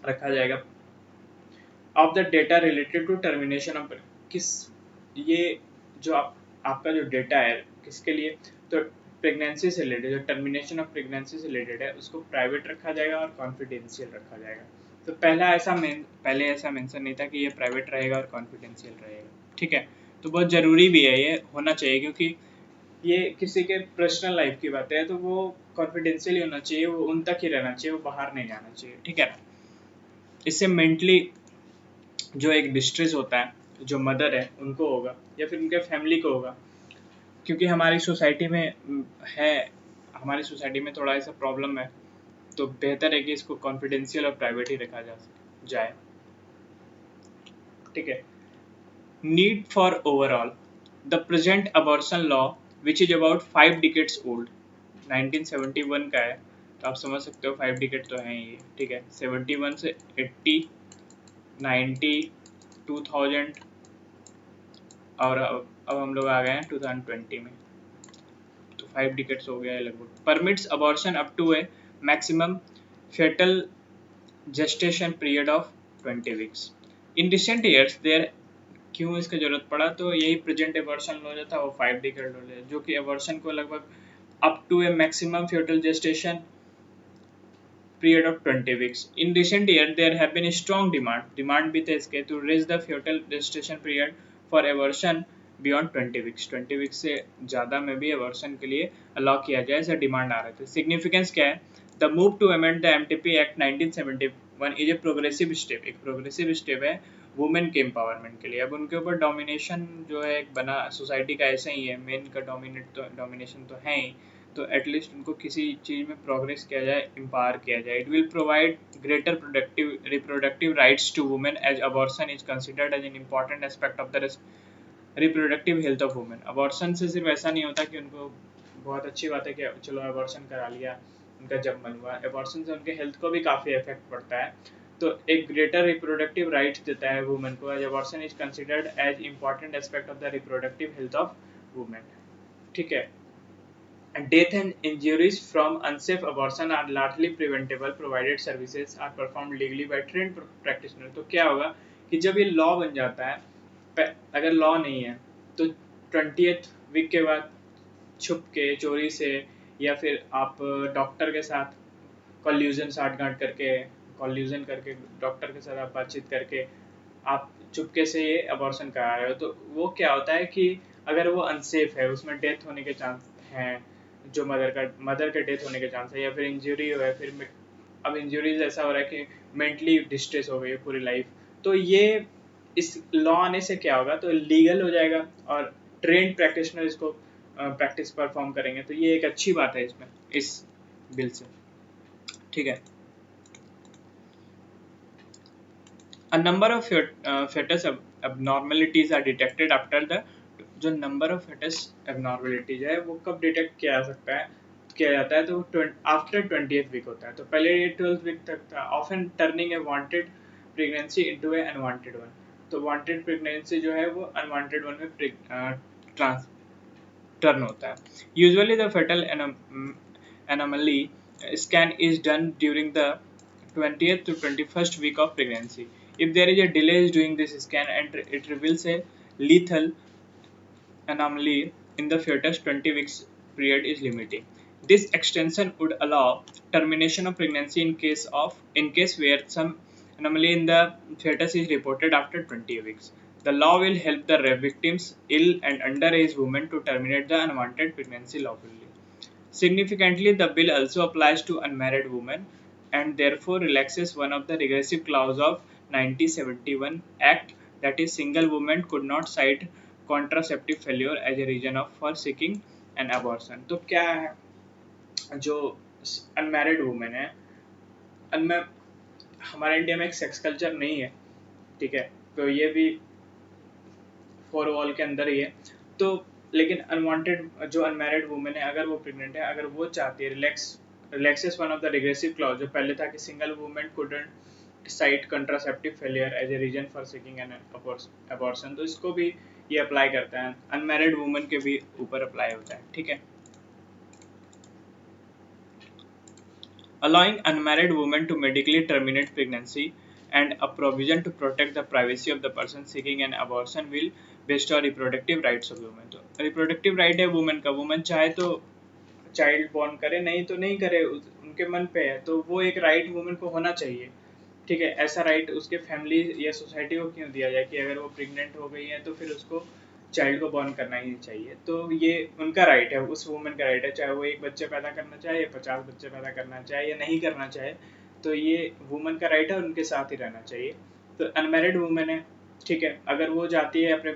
रखा जाएगा। Of the data related to termination of, किस, ये जो आपका जो डेटा है किसके लिए, तो प्रेगनेंसी से रिलेटेड, जो टर्मिनेशन ऑफ प्रेगनेंसी से रिलेटेड है उसको प्राइवेट रखा जाएगा और कॉन्फिडेंशियल रखा जाएगा। तो पहले ऐसा मेंशन नहीं था कि ये प्राइवेट रहेगा और कॉन्फिडेंशियल रहेगा, ठीक है। तो बहुत ज़रूरी भी है, ये होना चाहिए, क्योंकि ये किसी के पर्सनल लाइफ की बात है, तो वो कॉन्फिडेंशियल होना चाहिए, वो उन तक ही रहना चाहिए, वो बाहर नहीं जाना चाहिए, ठीक है ना। इससे मेंटली जो एक डिस्ट्रेस होता है, जो मदर है उनको होगा या फिर उनके फैमिली को होगा, क्योंकि हमारी सोसाइटी में थोड़ा ऐसा प्रॉब्लम है। तो बेहतर है कि इसको कॉन्फिडेंशियल और प्राइवेट ही रखा जाए, ठीक है। Need for overall, the present abortion law which is about 5 decades old, 1971 का है। तो आप समझ सकते हो 5 डिकेड तो हैं ये, ठीक है। 71 से 80, 90, 2000 और अब हम लोग आ गए हैं 2020 में, तो 5 डिकेड्स हो गया है लगभग। Permits abortion up to a maximum fetal gestation period of 20 weeks. In recent years there, क्यों इसका जरूरत पड़ा, तो यही प्रेजेंट एबॉर्शन लॉ जो था वो 5 डिकेड लॉ है, जो कि एबॉर्शन को लगभग up to a maximum fetal gestation period of 20 weeks. In recent year there have been a strong demand भी थे इसके, to raise the fetal gestation period for abortion beyond 20 weeks. 20 weeks से ज़्यादा में भी abortion के लिए अलाउ किया जाए, ऐसा डिमांड आ रहे थे। सिग्निफिकेंस क्या है, the move to amend the MTP act 1971 is a progressive step, एक प्रोग्रेसिव स्टेप है वुमेन के एम्पावरमेंट के लिए। अब उनके ऊपर डोमिनेशन जो है एक बना सोसाइटी का ऐसा ही है, मेन का डोमिनेशन तो है ही, तो एटलीस्ट उनको किसी चीज़ में प्रोग्रेस किया जाए, एम्पावर किया जाए। It will provide greater productive reproductive rights to women as abortion is considered as an important aspect of the reproductive health of women. Abortion से सिर्फ ऐसा नहीं होता कि उनको बहुत अच्छी बात है कि चलो अबॉर्शन करा लिया, उनका जब मन हुआ, अबॉर्शन से उनके हेल्थ को भी काफ़ी इफेक्ट पड़ता है। तो एक ग्रेटर रिप्रोडक्टिव राइट्स देता है वुमेन को, as abortion is considered as important aspect of the reproductive health of women, ठीक है। Death and injuries from unsafe abortion are largely preventable provided services are performed legally by trained practitioner। तो क्या होगा कि जब ये law बन जाता है, अगर लॉ नहीं है तो 20th वीक के बाद छुप के चोरी से या फिर आप डॉक्टर के साथ कॉल्यूजन करके डॉक्टर के साथ आप बातचीत करके आप चुपके से ये अबॉर्शन करा रहे हो, तो वो क्या होता है कि अगर वो अनसेफ है, उसमें डेथ होने के चांस हैं, जो मदर के डेथ होने के चांस है, या फिर इंजरी हो है, फिर अब इंजरीज ऐसा हो रहा है कि मेंटली डिस्ट्रेस हो गई है पूरी लाइफ, तो ये इस लॉ आने से क्या होगा, तो लीगल हो जाएगा और ट्रेंड प्रैक्टिशनर इसको प्रैक्टिस परफॉर्म करेंगे। तो ये एक अच्छी बात है इसमें, इस बिल से, ठीक है। A number of fetus abnormalities are detected after the, जो नंबर ऑफ fetus abnormalities है वो कब डिटेक्ट किया जाता है, तो आफ्टर 20th वीक होता है। तो पहले ये 12th वीक तक था। ऑफन टर्निंग ए वांटेड प्रेगनेंसी इनटू ए अनवांटेड वन, तो वांटेड प्रेगनेंसी जो है वो अनवांटेड वन में टर्न होता है। Usually the fetal anomaly scan is done during the 20th to 21st week of pregnancy. If there is a delay during this scan and it reveals a lethal anomaly in the fetus, 20 weeks period is limiting. This extension would allow termination of pregnancy in case where some anomaly in the fetus is reported after 20 weeks. The law will help the victims, ill and underage women to terminate the unwanted pregnancy lawfully. Significantly, the bill also applies to unmarried women and therefore relaxes one of the regressive clause of 1971 Act, that is, single women could not cite contraceptive failure as a reason for seeking an abortion. तो क्या है, जो unmarried women है, हमारे India में एक sex culture नहीं है, ठीक है, तो ये भी 4 वॉल के अंदर ही है। तो लेकिन अनवांटेड जो अनमैरिड वुमेन है, अगर वो प्रेग्नेंट है, अगर वो चाहती है relaxes one of the regressive clause, जो पहले था कि single women couldn't cite contraceptive failure as a reason for seeking an abortion, तो इसको भी ये अप्लाई करता है, अनमैरिड वुमेन के भी ऊपर अप्लाई होता है, ठीक है। Allowing unmarried women to medically terminate pregnancy and a provision to protect the privacy of the person seeking an abortion will bestow reproductive rights of women। तो reproductive right है women का, वुमेन चाहे तो child born करे, नहीं तो नहीं करे, उनके मन पे है, तो वो एक राइट वुमेन को होना चाहिए, ठीक है। ऐसा राइट उसके फैमिली या सोसाइटी को क्यों दिया जाए कि अगर वो प्रेग्नेंट हो गई है तो फिर उसको चाइल्ड को बॉर्न करना ही चाहिए। तो ये उनका राइट है, उस वुमेन का राइट है, चाहे वो एक बच्चे पैदा करना चाहे या 50 बच्चे पैदा करना चाहे या नहीं करना चाहे, तो ये वुमेन का राइट है, उनके साथ ही रहना चाहिए। तो अनमैरिड वुमेन है, ठीक है, अगर वो जाती है अपने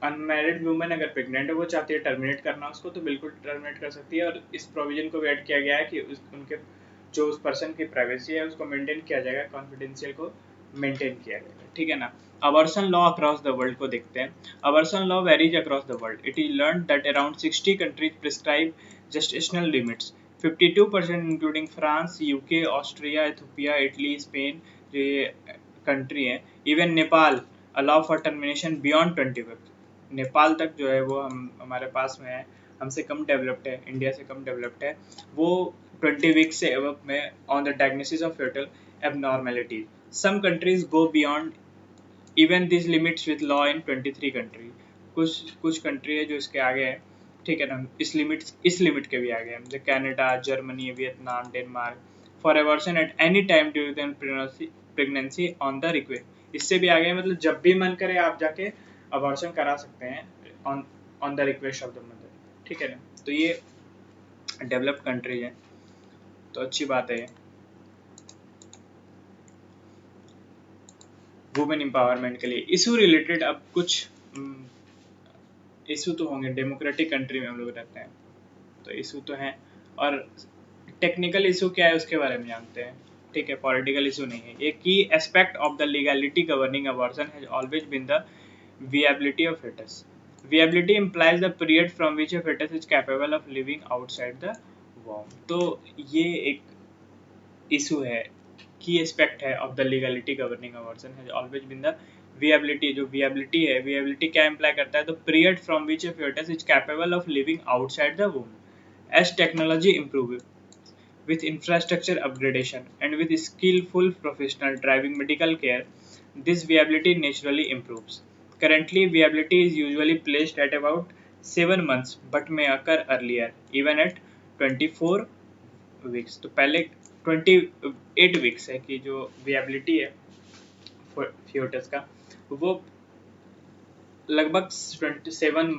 अनमैरिड वुमेन अगर प्रेग्नेंट है, वो चाहती है टर्मिनेट करना उसको, तो बिल्कुल टर्मिनेट कर सकती है। और इस प्रोविजन को भी ऐड किया गया है कि उनके जो उस पर्सन की प्राइवेसी है उसको मेंटेन किया जाएगा, कॉन्फिडेंशियल को मेंटेन किया जाएगा, ठीक है ना। Abortion law across the world को देखते हैं। Abortion law varies across the world. It is learn that around 60 countries prescribe gestational limits. 52% including France, UK, Austria, Ethiopia, Italy, Spain, जो ये कंट्री है। Even Nepal allow for termination beyond 20 weeks. Nepal तक जो है वो हमारे पास में है, हमसे कम डेवलप्ड है, इंडिया से कम डेवलप्ड है, वो 20 वीक्स से अब में on the diagnosis of fetal abnormalities. Some countries go beyond even this limits with law in 23 country. कुछ कंट्री है जो इसके आगे है, ठीक है ना, इस लिमिट के भी आगे है, जैसे Canada, Germany, Vietnam, Denmark. For abortion at any time during pregnancy on the request. इससे भी आगे है, मतलब जब भी मन करे आप जाके अबॉर्शन करा सकते हैं on the request of the mother, ठीक है ना। तो ये डेवलप्ड कंट्रीज है, तो अच्छी बात है। वुमेन एम्पावरमेंट के लिए इशू रिलेटेड अब कुछ इशू तो होंगे, डेमोक्रेटिक कंट्री में हम लोग रहते हैं तो इशू तो हैं, और टेक्निकल इशू क्या है उसके बारे में जानते हैं, ठीक है, पॉलिटिकल इशू नहीं है। एक key aspect of the legality governing abortion has always been the viability of fetus. Viability implies the period from which a fetus is capable of living outside the womb। तो ये एक issue है, key aspect है of the legality governing abortion has always been the viability। जो viability है, viability क्या imply करता है, तो period from which a fetus is capable of living outside the womb। as technology improves with infrastructure upgradation and with skillful professional driving medical care, this viability naturally improves। Currently, viability is usually placed at about 7 months, but may occur earlier, even at 24 weeks। तो पहले 28 weeks है कि जो viability है fetus का, वो लगभग 27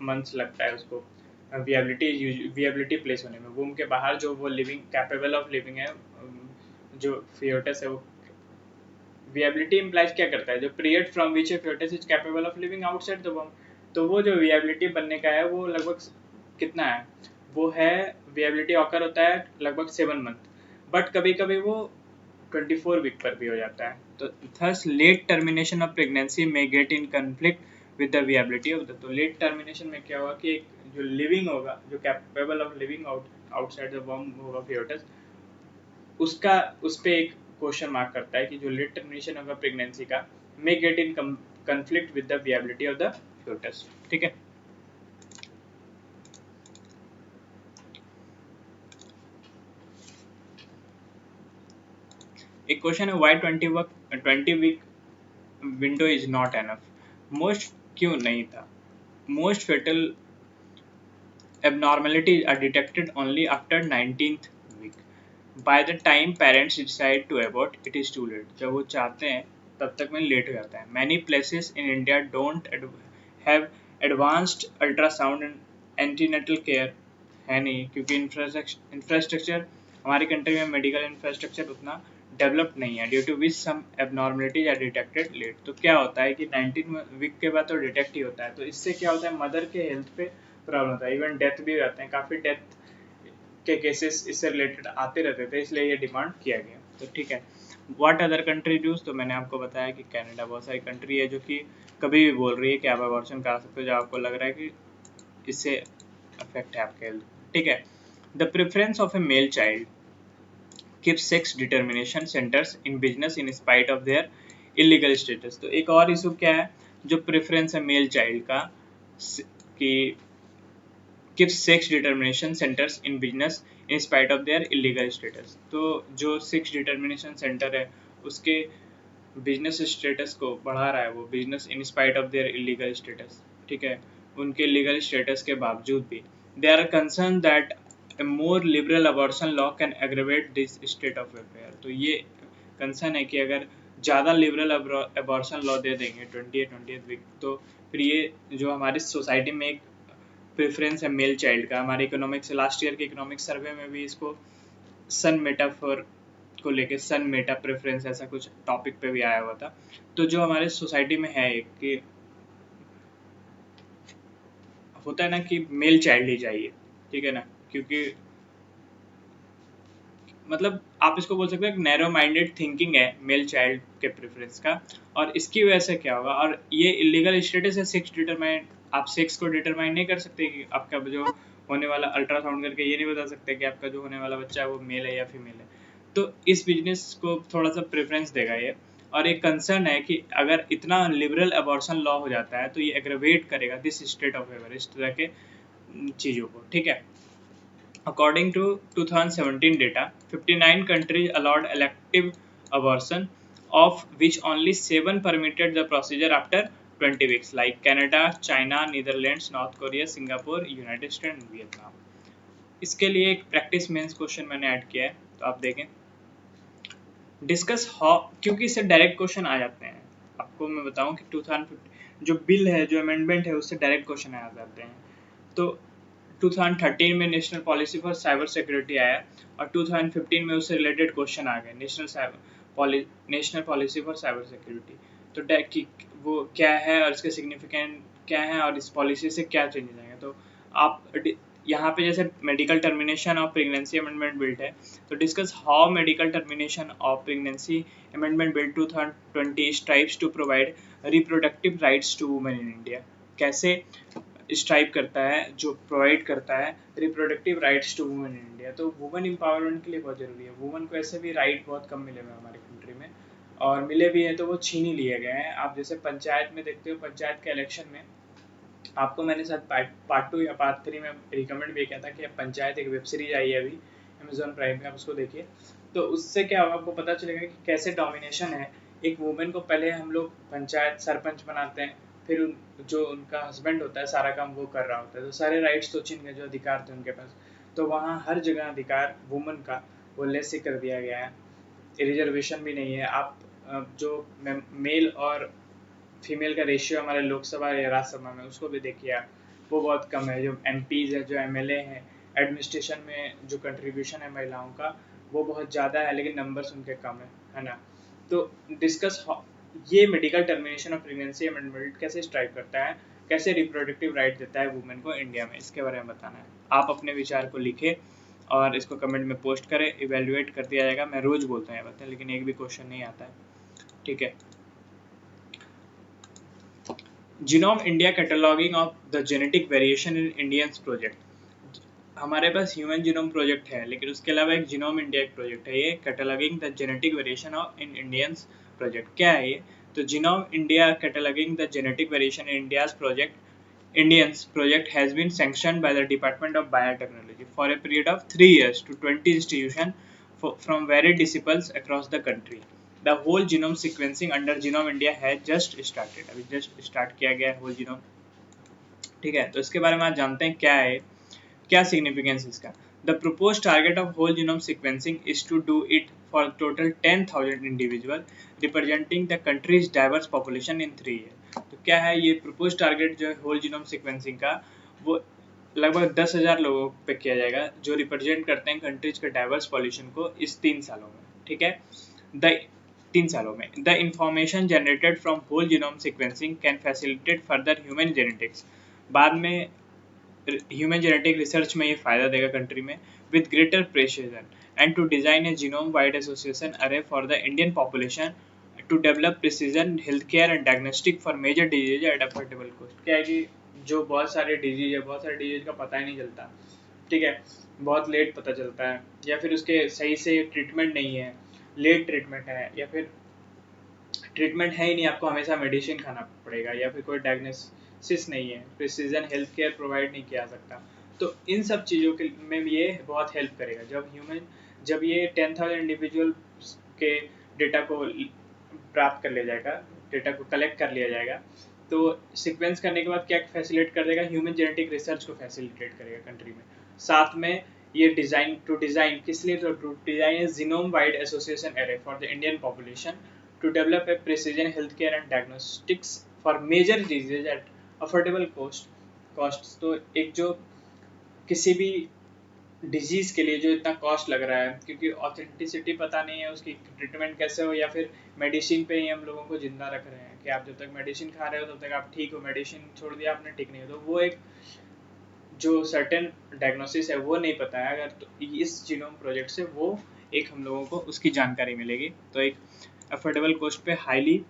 months लगता है उसको विएबिलिटी प्लेस होने में। वूम के बाहर जो वो लिविंग कैपेबल ऑफ लिविंग है, जो fetus है, वो विएबिलिटी इम्प्लाइज क्या करता है, जो period from which a fetus is capable of living outside the womb. तो वो जो विएबिलिटी बनने का है वो लगभग कितना है, वो है विएबिलिटी ऑकर होता है लगभग 7 मंथ, बट कभी कभी वो 24 वीक पर भी हो जाता है। तो thus late termination of pregnancy may get in conflict with the viability of the. तो लेट टर्मिनेशन में क्या होगा कि एक जो लिविंग होगा, जो capable of living outside the womb होगा fetus, उसका उस पे एक क्वेश्चन मार्क करता है कि जो लेट टर्मिनेशन होगा प्रेगनेंसी का may get in conflict with the viability of the fetus, ठीक है। एक क्वेश्चन है why 20 week window is not enough. Most क्यों नहीं था, most fetal abnormalities are detected only after 19th week। by the time parents decide to abort it is too late। जब वो चाहते हैं तब तक में लेट हो जाता है। many places in India don't have advanced ultrasound and antenatal care है नहीं, क्योंकि इंफ्रास्ट्रक्चर हमारी कंट्री में मेडिकल इंफ्रास्ट्रक्चर उतना डेवलप्ड नहीं है, due to which some abnormalities are detected late. तो क्या होता है कि 19 वीक के बाद तो डिटेक्ट ही होता है, तो इससे क्या होता है, मदर के हेल्थ पे प्रॉब्लम होता है, इवन डेथ भी हो जाते हैं, काफ़ी डेथ के केसेस इससे रिलेटेड आते रहते थे, इसलिए ये डिमांड किया गया। तो ठीक है, व्हाट अदर कंट्री डूज, तो मैंने आपको बताया कि कनाडा, बहुत सारी कंट्री है जो कि कभी भी बोल रही है कि आप अबॉर्शन करा सकते हो जब आपको लग रहा है कि इससे अफेक्ट है आपके हेल्थ, ठीक है। The preference of A male child keeps sex determination centers in business in spite of their illegal status। तो एक और इशू क्या है, जो प्रेफरेंस है मेल चाइल्ड का कि gives sex determination centers in business in spite of their illegal status। तो जो सेक्स डिटर्मिनेशन सेंटर है उसके बिजनेस स्टेटस को बढ़ा रहा है वो business in spite of their illegal status, ठीक है, उनके लीगल स्टेटस के बावजूद भी they are concern that a more liberal abortion law can aggravate this state of affair। तो ये कंसर्न है कि अगर ज़्यादा लिबरल अबॉर्शन लॉ दे देंगे 20th वीक तो फिर ये जो हमारी सोसाइटी में एक प्रेफरेंस है मेल चाइल्ड का, हमारे इकोनॉमिक्स लास्ट ईयर के इकोनॉमिक्स सर्वे में भी इसको सन मेटाफोर को लेके सन मेटा प्रेफरेंस ऐसा कुछ टॉपिक पे भी आया हुआ था। तो जो हमारे सोसाइटी में है कि होता है ना कि मेल चाइल्ड ही चाहिए, ठीक है ना, क्योंकि मतलब आप इसको बोल सकते हैं नैरो माइंडेड थिंकिंग है मेल चाइल्ड के प्रेफरेंस का। और इसकी वजह से क्या होगा, और ये इलीगल स्टेटस है सेक्स डिटरमाइन, आप सेक्स को डिटरमाइन नहीं कर सकते कि आपका जो होने वाला अल्ट्रासाउंड करके ये नहीं बता सकते कि आपका जो होने वाला बच्चा है वो मेल है या फीमेल है। तो इस बिजनेस को थोड़ा सा प्रेफरेंस देगा ये। और एक कंसर्न है कि अगर इतना लिबरल अबॉर्शन लॉ हो जाता है तो ये एग्रेवेट करेगा दिस स्टेट ऑफ फेवर, इस तरह के चीज़ों को, ठीक है। According to 2017 data, 59 countries allowed elective abortion, of which only 7 permitted the procedure after 20 weeks, like Canada, China, Netherlands, North Korea, Singapore, United States and Vietnam। इसके लिए एक प्रैक्टिस मेंस क्वेश्चन मैंने ऐड किया है, तो आप देखें। डिस्कस हाउ, क्योंकि इससे डायरेक्ट क्वेश्चन आ जाते हैं। आपको मैं बताऊं कि 2015 जो बिल है, जो अमेंडमेंट है, उससे डायरेक्ट क्वेश्चन आ जाते हैं। तो 2013 में national policy for cyber security आया और 2015 में उससे रिलेटेड क्वेश्चन आ गए, national policy for cyber security. तो वो क्या है और इसके सिग्निफिकेंट क्या है और इस पॉलिसी से क्या चेंजेस आएंगे। तो आप यहाँ पे जैसे medical termination of pregnancy amendment bill है, तो discuss how medical termination of pregnancy amendment bill 2020 strives to provide reproductive rights to women in India. कैसे स्ट्राइव करता है, जो प्रोवाइड करता है reproductive rights to women in India. तो women empowerment के लिए बहुत जरूरी है। वुमेन को ऐसे भी राइट बहुत कम मिले हुए हैं हमारे कंट्री में, और मिले भी हैं तो वो छीन ही लिए गए हैं। आप जैसे पंचायत में देखते हो, पंचायत के इलेक्शन में आपको मैंने शायद पार्ट 2 या पार्ट 3 में रिकमेंड भी किया था कि पंचायत एक वेब सीरीज आई है अभी अमेजोन प्राइम पे, आप उसको देखिए। तो उससे क्या होगा, आपको पता चलेगा कि कैसे डोमिनेशन है। एक वुमेन को पहले हम लोग पंचायत सरपंच बनाते हैं, फिर जो उनका हस्बैंड होता है सारा काम वो कर रहा होता है, तो सारे राइट्स तो छीन गए जो अधिकार थे उनके पास। तो वहाँ हर जगह अधिकार वुमेन का वो लेस ही कर दिया गया है, रिजर्वेशन भी नहीं है। आप जो मेल और फीमेल का रेशियो हमारे लोकसभा या राज्यसभा में उसको भी देखिए आप, वो बहुत कम है। जो एमपीज है, जो एमएलए हैं, एडमिनिस्ट्रेशन में जो कंट्रीब्यूशन है महिलाओं का वो बहुत ज़्यादा है, लेकिन नंबर्स उनके कम है ना। तो डिस्कस ये medical termination of pregnancy amendment कैसे स्ट्राइक करता है, कैसे रिप्रोडक्टिव राइट देता है वुमेन को इंडिया में, इसके बारे में बताना है। आप अपने विचार को लिखें और इसको कमेंट में पोस्ट करें, इवेल्युएट कर दिया जाएगा। मैं रोज़ बोलता हूँ ये बातें, लेकिन एक भी क्वेश्चन नहीं आता है, ठीक है। Genome India cataloguing of the genetic variation in Indians project. हमारे पास ह्यूमन जीनोम प्रोजेक्ट है, लेकिन उसके अलावा एक जीनोम इंडिया एक प्रोजेक्ट है, ये cataloguing the genetic variation of in Indians project. क्या है ये? तो genome India cataloguing the genetic variation in Indians project has been sanctioned by the Department of Biotechnology for a period of 3 years to 20 institutions from varied disciplines across the country. The whole genome sequencing under Genome India has just started, अभी just start किया गया है whole genome, ठीक है। तो इसके बारे में आज जानते हैं क्या है, क्या सिग्निफिकेंस इसका। The proposed target of whole genome sequencing is to do it for total 10,000 individual representing the country's diverse population in 3 years। तो क्या है ये प्रपोज टारगेट जो है होल जीनोम सीक्वेंसिंग का, वो लगभग 10,000 लोगों पे किया जाएगा जो रिप्रेजेंट करते हैं कंट्रीज के डाइवर्स पॉल्यूशन को इस 3 सालों में, ठीक है। द 3 सालों में the information generated from whole genome sequencing can facilitate further human genetics. बाद में ह्यूमन जेनेटिक रिसर्च में ये फायदा देगा कंट्री में, with greater precision and to design a genome wide association array for the Indian population to develop precision health care and diagnostic for major disease at affordable cost. क्या है कि जो बहुत सारे डिजीज है, बहुत सारे डिजीज का पता ही नहीं चलता, ठीक है, बहुत लेट पता चलता है, या फिर उसके सही से ट्रीटमेंट नहीं है, लेट ट्रीटमेंट है, या फिर ट्रीटमेंट है ही नहीं, आपको हमेशा मेडिसिन खाना पड़ेगा, या फिर कोई डायग्नोसिस नहीं है, प्रिसीजन हेल्थ केयर प्रोवाइड नहीं किया सकता। तो इन सब चीज़ों के में ये बहुत हेल्प करेगा। जब ये 10,000 इंडिविजुअल के डेटा को प्राप्त कर लिया जाएगा, डेटा को कलेक्ट कर लिया जाएगा, तो सीक्वेंस करने के बाद क्या फैसिलिटेट कर देगा, ह्यूमन जेनेटिक रिसर्च को फैसिलिटेट करेगा कंट्री में। साथ में ये डिजाइन किस लिए, to design a genome wide association array for the Indian population to develop a precision health care and diagnostics for major disease at affordable cost. तो एक जो किसी भी डिजीज के लिए जो इतना कॉस्ट लग रहा है, क्योंकि ऑथेंटिसिटी पता नहीं है उसकी, ट्रीटमेंट कैसे हो, या फिर मेडिसिन पे ही हम लोगों को जिंदा रख रहे हैं कि आप जब तक मेडिसिन खा रहे हो तब तक आप ठीक हो, मेडिसिन छोड़ दिया आपने ठीक नहीं हो, तो वो एक जो सर्टेन डायग्नोसिस है वो नहीं पता है। अगर तो इस जीनोम प्रोजेक्ट से वो एक हम लोगों को उसकी जानकारी मिलेगी, तो एक अफोर्डेबल कॉस्ट पे highly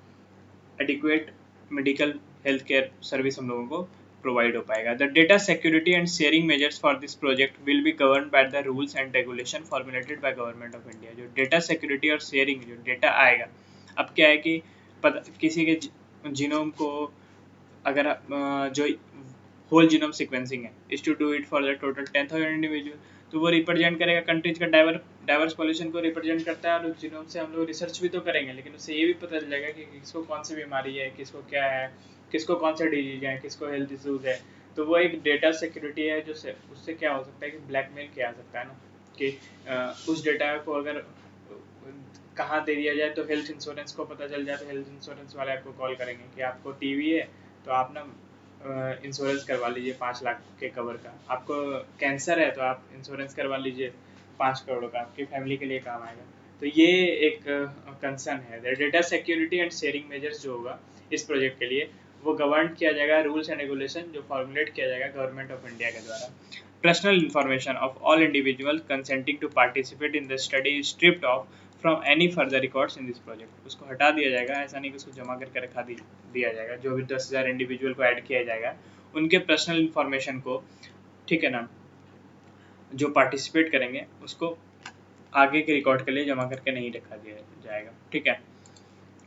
adequate medical health care service हम लोगों को प्रोवाइड हो पाएगा। The data security and sharing measures for this project will be govern by the rules and regulation formulated by government of India. जो data security और sharing, जो data आएगा, अब क्या है कि किसी के जीनोम को अगर जो होल जीनोम सीक्वेंसिंग है is to do it for the total 10,000 individual, तो वो रिप्रेजेंट करेगा कंट्रीज का डाइवर्स पॉल्यूशन को रिप्रेजेंट करता है। और उस जीनोम से हम लोग रिसर्च भी तो करेंगे, लेकिन उससे ये भी पता चल जाएगा कि किसको कौन सी बीमारी है, किसको क्या है, किसको कौन सा डिजीज है, किसको हेल्थ इशूज है। तो वो एक डेटा सिक्योरिटी है जो उससे क्या हो सकता है कि ब्लैकमेल किया जा सकता है ना, कि उस डेटा को अगर कहाँ दे दिया जाए तो हेल्थ इंश्योरेंस को पता चल जाए, तो हेल्थ इंश्योरेंस वाले आपको कॉल करेंगे कि आपको टीबी है तो आप ना इंश्योरेंस करवा लीजिए 5 लाख के कवर का, आपको कैंसर है तो आप इंश्योरेंस करवा लीजिए 5 करोड़ का, आपकी फैमिली के लिए काम आएगा। तो ये एक कंसर्न है। Data security and sharing measures जो होगा इस प्रोजेक्ट के लिए, वो गवर्न किया जाएगा रूल्स एंड रेगुलेशन जो फॉर्मुलेट किया जाएगा गवर्नमेंट ऑफ इंडिया के द्वारा। Personal information of all individual consenting to participate in the study is stripped of from any further records in this project. उसको हटा दिया जाएगा, ऐसा नहीं कि उसको जमा करके रखा दिया जाएगा। जो भी 10,000 इंडिविजुअल को ऐड किया जाएगा उनके पर्सनल इन्फॉर्मेशन को, ठीक है ना, जो पार्टिसिपेट करेंगे उसको आगे के रिकॉर्ड के लिए जमा करके नहीं रखा दिया जाएगा, ठीक है।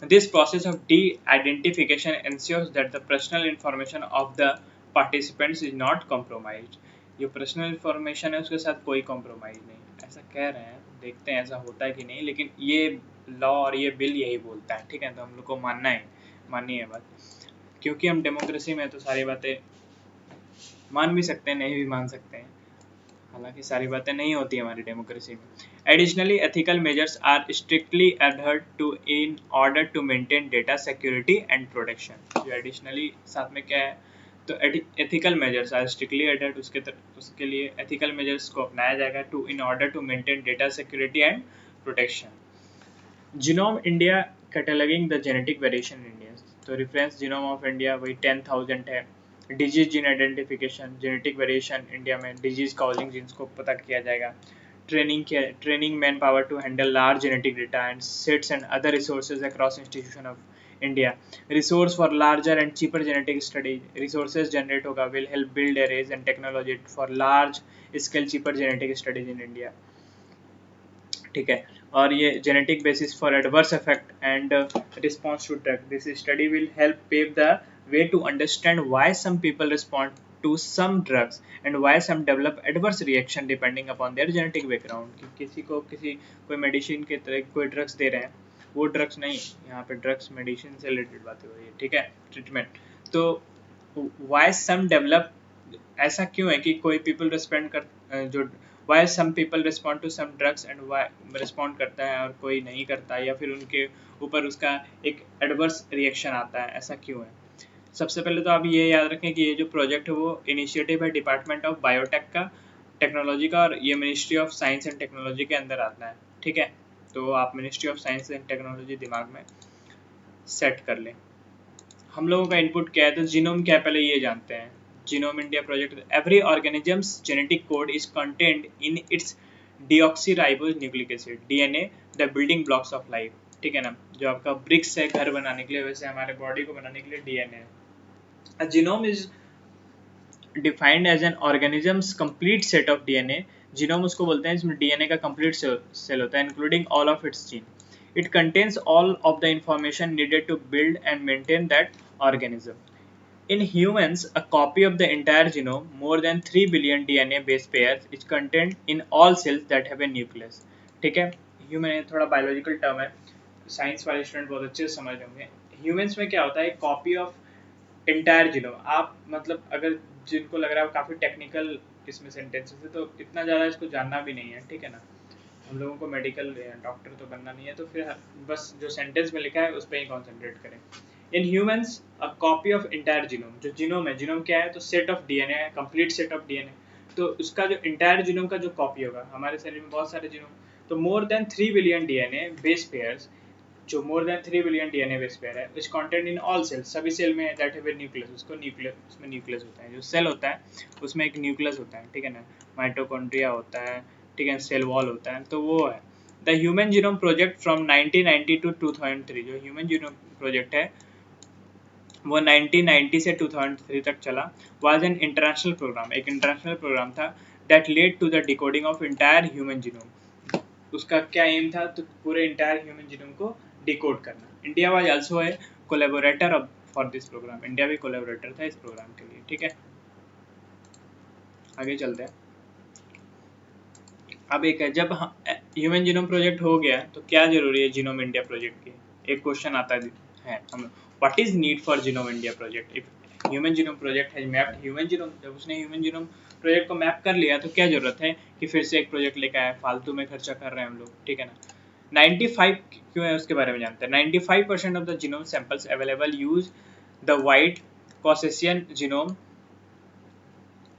This process of de-identification ensures that the personal information of the participants is not compromised. जो पर्सनल इन्फॉर्मेशन है उसके साथ कोई कॉम्प्रोमाइज नहीं, ऐसा कह रहे हैं, देखते हैं ऐसा होता है कि नहीं, लेकिन ये लॉ और ये बिल यही बोलता है, ठीक है। तो हम लोग को माननी है बात, क्योंकि हम डेमोक्रेसी में तो सारी बातें मान भी सकते हैं, नहीं भी मान सकते हैं, हालांकि सारी बातें नहीं होती हमारी डेमोक्रेसी में। Additionally, ethical measures are strictly adhered to in order to maintain data security and protection. जो additionally साथ में क्या है, तो ethical measures are strictly adhered, उसके लिए ethical measures को अपनाया जाएगा to in order to maintain data security and protection. Genome India cataloging the genetic variation in India. तो reference genome of India वही 10,000 है। Disease gene identification, genetic variation India में disease causing genes को पता किया जाएगा। Training manpower to handle large genetic data and sets and other resources across institution of India. Resource for larger and cheaper genetic studies, resources generate होगा, will help build arrays and technology for large scale cheaper genetic studies in India, ठीक है। और ये genetic basis for adverse effect and response to drug, this study will help pave the way to understand why some people respond to some drugs and why some develop adverse reaction depending upon their genetic background। कि किसी को कोई medicine के तरह कोई drugs they रहे हैं, वो ड्रग्स नहीं, यहाँ पे ड्रग्स मेडिसिन से रिलेटेड बातें हो रही है, ठीक है, ट्रीटमेंट। तो why some develop, ऐसा क्यों है कि कोई पीपल रिस्पॉन्ड कर जो why some people respond to some drugs and why respond करता है और कोई नहीं करता, या फिर उनके ऊपर उसका एक एडवर्स रिएक्शन आता है, ऐसा क्यों है। सबसे पहले तो आप ये याद रखें कि ये जो प्रोजेक्ट है वो इनिशिएटिव है डिपार्टमेंट ऑफ बायोटेक का, टेक्नोलॉजी का, और ये ministry of science and technology के अंदर आता है, ठीक है। तो आप ministry of science and technology दिमाग में सेट कर लें। हम लोगों का इनपुट क्या है, तो जीनोम क्या है पहले ये जानते हैं। Genome India project, every organisms genetic code is contained in its deoxyribose nucleic acid, DNA the building blocks of life, ठीक है ना। जो आपका ब्रिक्स है घर बनाने के लिए, वैसे हमारे बॉडी को बनाने के लिए डीएनए है। A genome is defined as an organism's complete set of DNA. Genome उसको बोलते हैं इसमें डीएनए का कंप्लीट सेल होता है, including all of its gene. It contains all of the information needed to build and maintain that organism. In humans, a copy of the entire genome, more than 3 billion DNA base pairs, is contained in all cells that have a nucleus. ठीक है, human थोड़ा biological term है, science वाले student बहुत अच्छे से समझ होंगे. ह्यूमंस में क्या होता है, कॉपी ऑफ इंटायर जीनोम. आप मतलब अगर जिनको लग रहा है काफ़ी टेक्निकल इसमें सेंटेंसेस है, तो इतना ज़्यादा इसको जानना भी नहीं है, ठीक है ना. हम लोगों को मेडिकल डॉक्टर तो बनना नहीं है, तो फिर बस जो सेंटेंस में लिखा है उस पर ही कॉन्सेंट्रेट करें. In humans a copy of entire genome. जो जीनोम है, जीनोम क्या है, तो सेट ऑफ डीएनए है, कंप्लीट सेट ऑफ डीएनए. तो उसका जो इंटायर जीनोम का जो कॉपी होगा, हमारे शरीर में बहुत सारे जीनोम, तो more than 3 billion DNA base pairs, जो more than 3 billion DNA base pair है, which content in all cells, सभी सेल में दैट हैव ए न्यूक्लियस. उसको न्यूक्लियस, उसमें न्यूक्लियस होता है. जो सेल होता है उसमें एक न्यूक्लियस होता है, ठीक है ना. माइटोकॉन्ड्रिया होता है, ठीक है, सेल वॉल होता है, तो वो है. The human genome project from 1990 to 2003, जो ह्यूमन जीनोम प्रोजेक्ट है वो 1990 से 2003 तक चला. वाज एन इंटरनेशनल प्रोग्राम, एक इंटरनेशनल प्रोग्राम था that led to the decoding of entire human genome. उसका क्या एम था, तो पूरे इंटायर ह्यूमन जीनोम को डिकोड करना. India was also a collaborator for this program. India भी कोलैबोरेटर था इस प्रोग्राम के लिए, ठीक है. आगे चलते हैं. अब एक है, जब ह्यूमन जीनोम प्रोजेक्ट हो गया तो क्या जरूरी है जीनोम इंडिया प्रोजेक्ट की. एक क्वेश्चन आता है हम, what is need for genome India project. If human genome project has mapped human genome, जब उसने ह्यूमन जीनोम प्रोजेक्ट को मैप कर लिया तो क्या जरूरत है कि फिर से एक प्रोजेक्ट लेकर आए, फालतू में खर्चा कर रहे हैं हम लोग, ठीक है ना. 95 क्यों है उसके बारे में जानते हैं. 95% of the genome samples available use the white Caucasian genome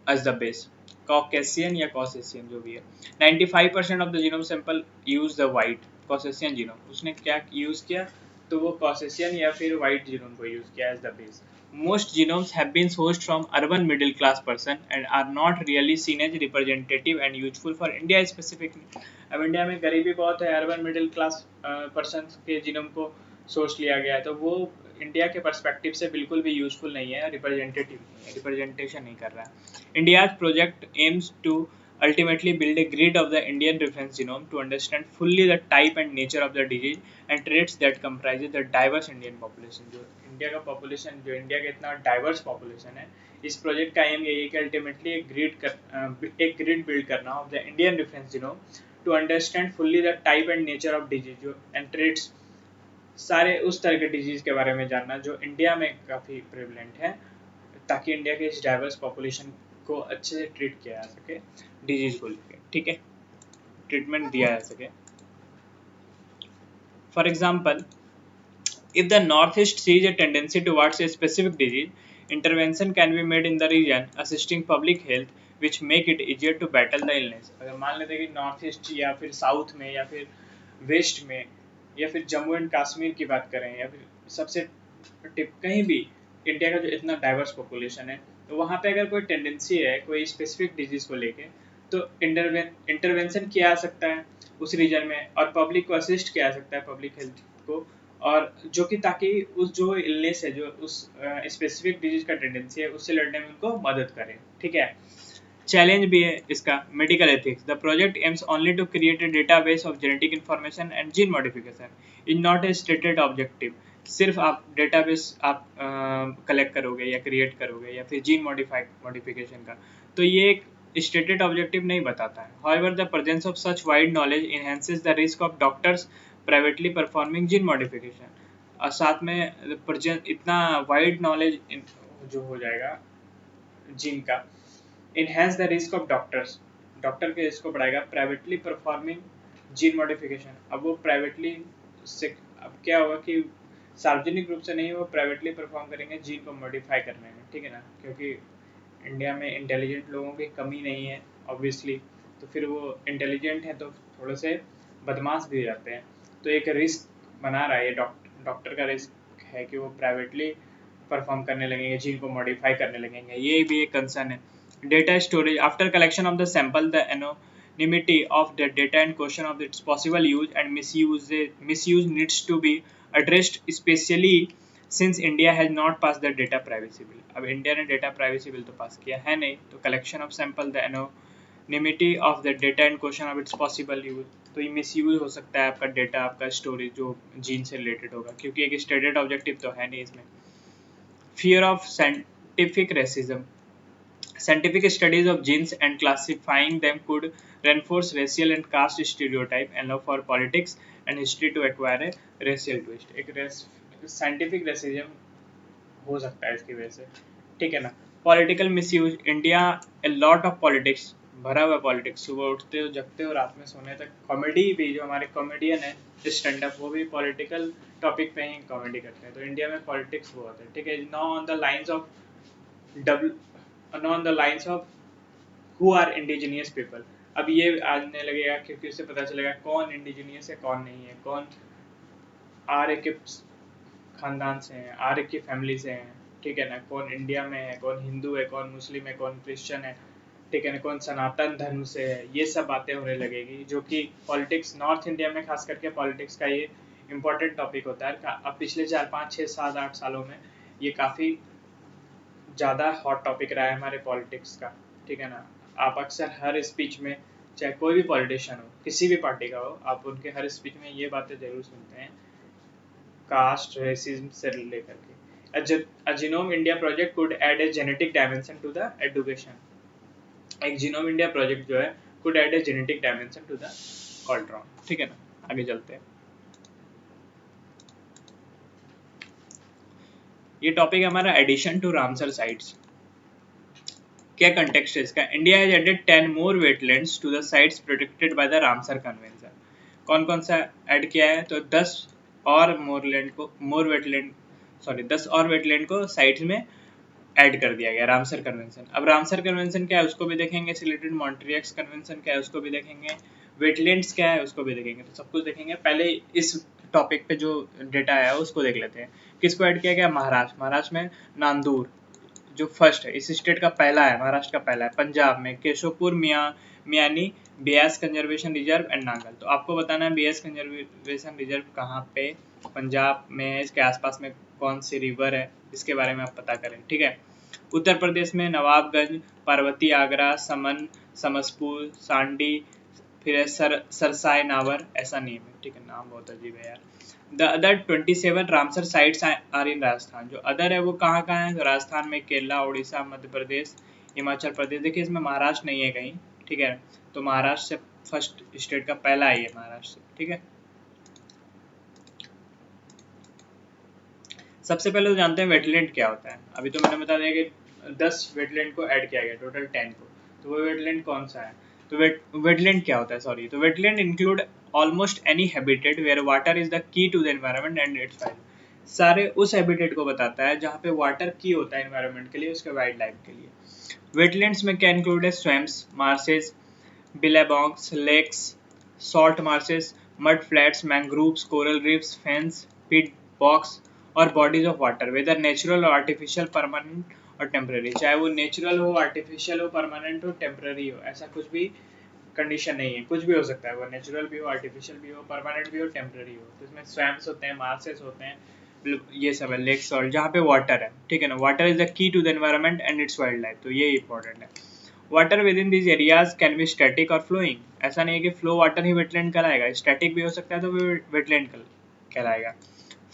as the base. Caucasian या कॉसेशियन जो भी है, 95% of the genome sample use the white Caucasian genome. उसने क्या यूज किया, तो वो कॉसेशियन या फिर वाइट जीनोम को यूज किया as the base. Most genomes have been sourced from urban middle class person and are not really seen as representative and useful for India specifically. अब इंडिया में गरीबी बहुत है, अर्बन मिडिल क्लास पर्सन के genome को source लिया गया है, तो वो इंडिया के पर्सपेक्टिव से बिल्कुल भी यूजफुल नहीं है, रिप्रेजेंटेटिव नहीं है, रिप्रेजेंटेशन नहीं कर रहा है. India's project aims to ultimately build a grid of the Indian reference genome to understand fully the type and nature of the disease and traits that comprises the diverse Indian population. जो India का population, जो India का इतना diverse population है, इस project का M यही है कि अल्टीमेटली एक ग्रिड बिल्ड करना of the Indian reference genome to understand fully the type and nature of disease and traits. सारे उस तरह के डिजीज के बारे में जानना जो इंडिया में काफ़ी प्रेवलेंट है, ताकि इंडिया के इस डाइवर्स पॉपुलेशन को अच्छे से ट्रीट किया जा सके, डिजीज को लेके, ठीक है, ट्रीटमेंट दिया जा सके. For example, if the northeast sees a tendency towards a specific disease, intervention can be made in the region assisting public health which make it easier to battle the illness. अगर मान लेते हैं कि north east या फिर south में या फिर वेस्ट में या फिर जम्मू एंड कश्मीर की बात करें या फिर सबसे टिप कहीं भी, इंडिया का जो इतना डाइवर्स पॉपुलेशन है, तो वहाँ पे अगर कोई टेंडेंसी है कोई स्पेसिफिक डिजीज को लेके, तो इंटरवेंशन किया जा सकता है उस रीजन में और पब्लिक को असिस्ट किया जा सकता है, पब्लिक हेल्थ को, और जो कि ताकि उस जो इलनेस है, जो उस स्पेसिफिक डिजीज का टेंडेंसी है, उससे लड़ने में उनको मदद करे, ठीक है. चैलेंज भी है इसका, medical ethics. The project aims only to create a database of genetic information and gene modification is not a stated objective. सिर्फ आप डेटाबेस आप कलेक्ट करोगे या क्रिएट करोगे या फिर जीन मॉडिफिकेशन का, तो ये एक स्टेटेड ऑब्जेक्टिव नहीं बताता है. However the presence of such wide knowledge enhances the risk of doctors privately performing gene modification. और साथ में इतना वाइड नॉलेज जो हो जाएगा जीन का, enhance the risk of doctors, doctor के रिस्क को बढ़ाएगा. प्राइवेटली परफॉर्मिंग जीन मॉडिफिकेशन, अब वो प्राइवेटली से, अब क्या होगा कि सार्वजनिक रूप से नहीं, वो प्राइवेटली परफॉर्म करेंगे जीन को मॉडिफाई करने में, ठीक है ना, क्योंकि इंडिया में इंटेलिजेंट लोगों की कमी नहीं है ऑब्वियसली, तो फिर वो इंटेलिजेंट हैं तो थोड़े से बदमाश भी हो जाते हैं, तो एक रिस्क बना रहा है ये डॉक्टर का रिस्क है कि वो प्राइवेटली परफॉर्म करने लगेंगे, जीन को मॉडिफाई करने लगेंगे, ये भी एक कंसर्न है. Data storage. After collection of the sample, the anonymity of the data and question of its possible use and misuse needs to be addressed, especially since India has not passed the data privacy bill. अब India ने data privacy bill तो pass किया है नहीं, तो collection of sample, the anonymity of the data and question of its possible use, तो ये miss use हो सकता है आपका डेटा, आपका स्टोरेज जो जीन से रिलेटेड होगा, क्योंकि एक स्टेटेड ऑब्जेक्टिव तो है नहीं इसमें। Fear of scientific racism, scientific studies of genes and classifying them could reinforce racial and caste stereotype and allow for politics and history to acquire a racial twist। एक scientific racism हो सकता है इसकी वजह से, ठीक है ना। Political misuse, India a lot of politics, भरा हुआ पॉलिटिक्स, सुबह उठते हो जगते हो रात में सोने तक। कॉमेडी भी, जो हमारे कॉमेडियन है स्टैंड अप, वो भी पॉलिटिकल टॉपिक पे ही कॉमेडी करते हैं, तो इंडिया में पॉलिटिक्स बहुत है, ठीक है। Now on the lines of W, on the lines of who are indigenous people, अब ये आने लगेगा क्योंकि उससे पता चलेगा कौन इंडिजीनियस है कौन नहीं है, कौन आर्य के खानदान से हैं, आर्य की फैमिली से हैं, ठीक है ना, कौन इंडिया में है, कौन हिंदू है, कौन मुस्लिम है, कौन क्रिश्चियन है, ठीक है ना, कौन सनातन धर्म से है। ये सब बातें होने लगेगी, जो कि पॉलिटिक्स नॉर्थ इंडिया में खास करके पॉलिटिक्स का ये इम्पोर्टेंट टॉपिक होता है। अब पिछले 4 5 6 7 8 सालों में ये काफ़ी ज़्यादा हॉट टॉपिक रहा है हमारे पॉलिटिक्स का, ठीक है ना। आप अक्सर हर स्पीच में, चाहे कोई भी पॉलिटिशियन हो, किसी भी पार्टी का हो, आप उनके हर स्पीच में ये बातें जरूर सुनते हैं, कास्ट रेसिज्म से लेकर के। A Genome India project could add a genetic dimension to the education। एक जीनोम इंडिया प्रोजेक्ट जो है could add a genetic dimension to the Qualtron, ठीक है ना। आगे चलते हैं, ये टॉपिक हमारा एडिशन टू रामसर साइट्स। क्या कंटेक्स्ट है इसका? India has added 10 more wetlands to the sites protected by the Ramsar convention. कौन कौन सा ऐड किया है? तो 10 और वेटलैंड को साइट्स में ऐड कर दिया गया रामसर कन्वेंशन। अब रामसर कन्वेंशन क्या है उसको भी देखेंगे, सिलेटेड मॉन्ट्रियक्स कन्वेंशन क्या है उसको भी देखेंगे, वेटलैंड्स क्या है उसको भी देखेंगे, तो सब कुछ देखेंगे। पहले इस टॉपिक पे जो डेटा आया उसको देख लेते हैं। किसको ऐड किया गया? महाराष्ट्र में नांदूर जो फर्स्ट है, इस स्टेट का पहला है, महाराष्ट्र का पहला है। पंजाब में Keshavpur, Miani, Beas conservation reserve and Nangal. तो आपको बताना है बियास कंजर्वेशन रिजर्व कहाँ पे पंजाब में है, इसके आसपास में कौन सी रिवर है, इसके बारे में आप पता करें, ठीक है। उत्तर प्रदेश में नवाबगंज, पार्वती, आगरा, समन, समसपुर, सांडी, फिर सरसाई नावर, ऐसा नेम है, ठीक है, नाम बहुत अजीब है यार। The other 27 Ramsar sites are in Rajasthan. जो अदर है वो कहाँ कहाँ है? तो राजस्थान में केरला, उड़ीसा, मध्य प्रदेश, हिमाचल प्रदेश। देखिए इसमें महाराष्ट्र नहीं है कहीं, ठीक है, तो महाराष्ट्र से फर्स्ट स्टेट का पहला ही है महाराष्ट्र, ठीक है। सबसे पहले तो जानते हैं वेटलैंड क्या होता है। अभी तो मैंने बता दिया कि 10 वेटलैंड को ऐड किया गया, टोटल 10 को, तो वो वेटलैंड कौन सा है? तो वेटलैंड क्या होता है, सॉरी, तो wetland include almost any habitat where water is the key to the environment and its wild. सारे उस हैबिटेट को बताता है जहाँ पे वाटर की होता है एनवायरनमेंट के लिए, उसके वाइल्ड लाइफ के लिए। वेटलैंड्स में क्या इंक्लूड है? Swamps, marshes, billabongs, lakes, salt marshes, mud flats, mangroves, coral reefs, fens, peat bogs और bodies of water, whether natural और आर्टिफिशियल, परमानेंट और टेम्पररी। चाहे वो नेचुरल हो, आर्टिफिशियल हो, परमानेंट हो, टेम्पररी हो, ऐसा कुछ भी कंडीशन नहीं है, कुछ भी हो सकता है, वो नेचुरल भी हो, आर्टिफिशियल भी हो, परमानेंट भी हो, टेम्पररी हो। तो इसमें स्वैम्स होते हैं, मार्सेस होते हैं, ये सब है, लेक सॉल्ट, जहाँ पे वाटर है, ठीक है ना। Water is the key to the environment and its wildlife, तो ये इंपॉर्टेंट है। Water within these areas can be static और फ्लोइंग। ऐसा नहीं है कि फ्लो वाटर ही वेटलैंड कहलाएगा, स्टैटिक भी हो सकता है तो भी वेटलैंड कहलाएगा।